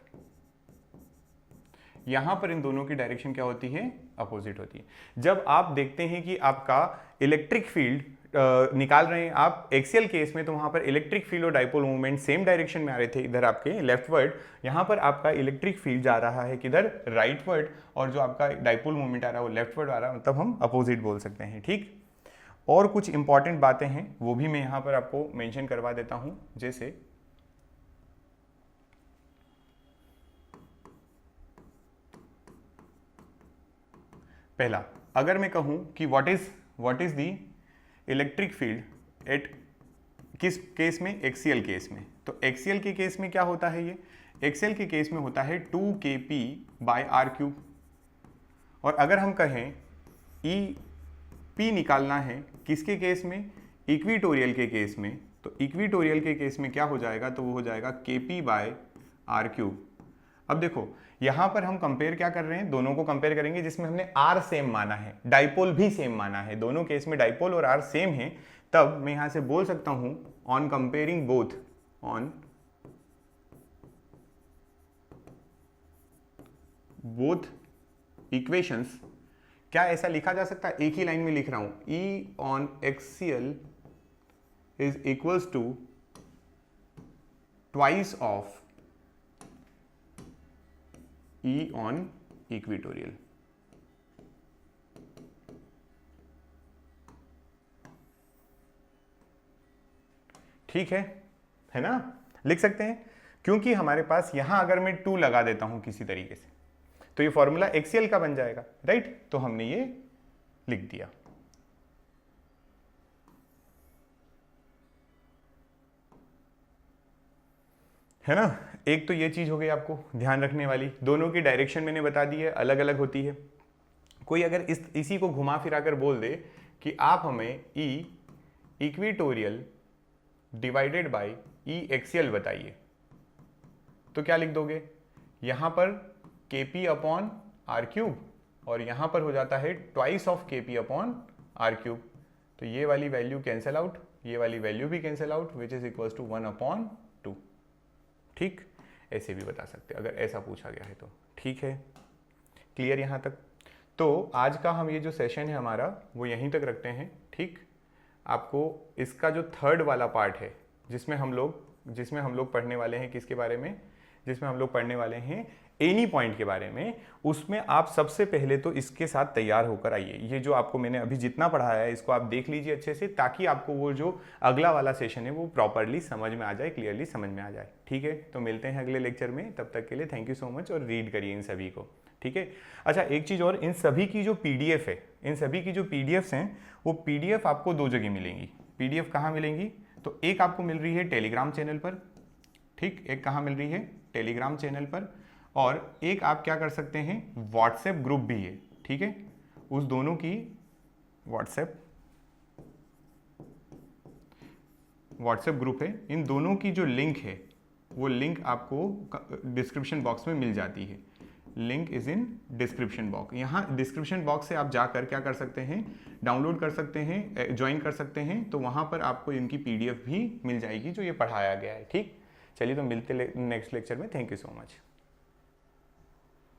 यहां पर इन दोनों की डायरेक्शन क्या होती है, अपोजिट होती है। जब आप देखते हैं कि आपका इलेक्ट्रिक फील्ड निकाल रहे हैं आप एक्सियल केस में, तो वहां पर इलेक्ट्रिक फील्ड और डाइपोल मूवमेंट सेम डायरेक्शन में आ रहे थे, इधर आपके लेफ्टवर्ड, यहां पर आपका इलेक्ट्रिक फील्ड जा रहा है किधर, राइटवर्ड, और जो आपका डाइपोल मूवमेंट आ रहा है वो लेफ्टवर्ड आ रहा है, मतलब हम अपोजिट बोल सकते हैं। ठीक, और कुछ इंपॉर्टेंट बातें हैं वो भी मैं यहां पर आपको मेंशन करवा देता हूं। जैसे पहला, अगर मैं कहूं कि what is the electric field eight किस केस में? एक्सीएल केस में। तो एक्सीएल के केस में क्या होता है? ये एक्सीएल के केस में होता है 2kp/r³। और अगर हम कहें EP निकालना है किसके केस में? इक्विटोरियल के केस में। तो इक्विटोरियल के केस में क्या हो जाएगा? तो वो हो जाएगा kp/r³। अब देखो यहां पर हम कंपेयर क्या कर रहे हैं? दोनों को कंपेयर करेंगे जिसमें हमने r सेम माना है, डाइपोल भी सेम माना है, दोनों केस में डाइपोल और r सेम है। तब मैं यहां से बोल सकता हूं ऑन कंपेयरिंग बोथ इक्वेशंस, क्या ऐसा लिखा जा सकता है? एक ही लाइन में लिख रहा हूं, E on axial is equals to twice of E on equatorial। ठीक है ना? लिख सकते हैं, क्योंकि हमारे पास यहां अगर मैं 2 लगा देता हूं किसी तरीके से तो ये फॉर्मूला एक्सीएल का बन जाएगा, राइट? तो हमने ये लिख दिया। है ना? एक तो ये चीज हो गई आपको ध्यान रखने वाली, दोनों की डायरेक्शन मैंने बता दी है, अलग अलग होती है। कोई अगर इसी को घुमा फिरा कर बोल दे कि आप हमें E equatorial divided by E axial बताइए, तो क्या लिख दोगे? यहां पर kp/r³ और यहां पर हो जाता है ट्वाइस ऑफ kp/r³। तो ये वाली वैल्यू कैंसिल आउट, ये वाली वैल्यू भी cancel out, which is equals to 1/2। ठीक, ऐसे भी बता सकते अगर ऐसा पूछा गया है तो। ठीक है, क्लियर यहां तक? तो आज का हम ये जो सेशन है हमारा वो यहीं तक रखते हैं। ठीक, आपको इसका जो थर्ड वाला पार्ट है जिसमें हम लोग पढ़ने वाले हैं किसके बारे में? जिसमें हम लोग पढ़ने वाले हैं एनी पॉइंट के बारे में। उसमें आप सबसे पहले तो इसके साथ तैयार होकर आइए। ये जो आपको मैंने अभी जितना पढ़ाया है इसको आप देख लीजिए अच्छे से, ताकि आपको वो जो अगला वाला सेशन है वो प्रॉपरली समझ में आ जाए, क्लियरली समझ में आ जाए। ठीक है, तो मिलते हैं अगले लेक्चर में, तब तक के लिए थैंक यू सो मच और रीड करिए इन सभी को। ठीक है, अच्छा एक चीज़ और, इन सभी की जो PDF है, इन सभी की जो PDFs हैं वो PDF आपको 2 जगह मिलेंगी। PDF कहाँ मिलेंगी? तो एक आपको मिल रही है टेलीग्राम चैनल पर, ठीक, एक कहाँ मिल रही है? टेलीग्राम चैनल पर, और एक आप क्या कर सकते हैं, व्हाट्सएप ग्रुप भी है। ठीक है, उस दोनों की व्हाट्सएप ग्रुप है, इन दोनों की जो लिंक है वो लिंक आपको डिस्क्रिप्शन बॉक्स में मिल जाती है। Link is in description box. यहाँ डिस्क्रिप्शन बॉक्स से आप जाकर क्या कर सकते हैं, डाउनलोड कर सकते हैं, ज्वाइन कर सकते हैं। तो वहाँ पर आपको इनकी PDF भी मिल जाएगी जो ये पढ़ाया गया है। ठीक, चलिए तो मिलते नेक्स्ट लेक्चर में। Thank you so much.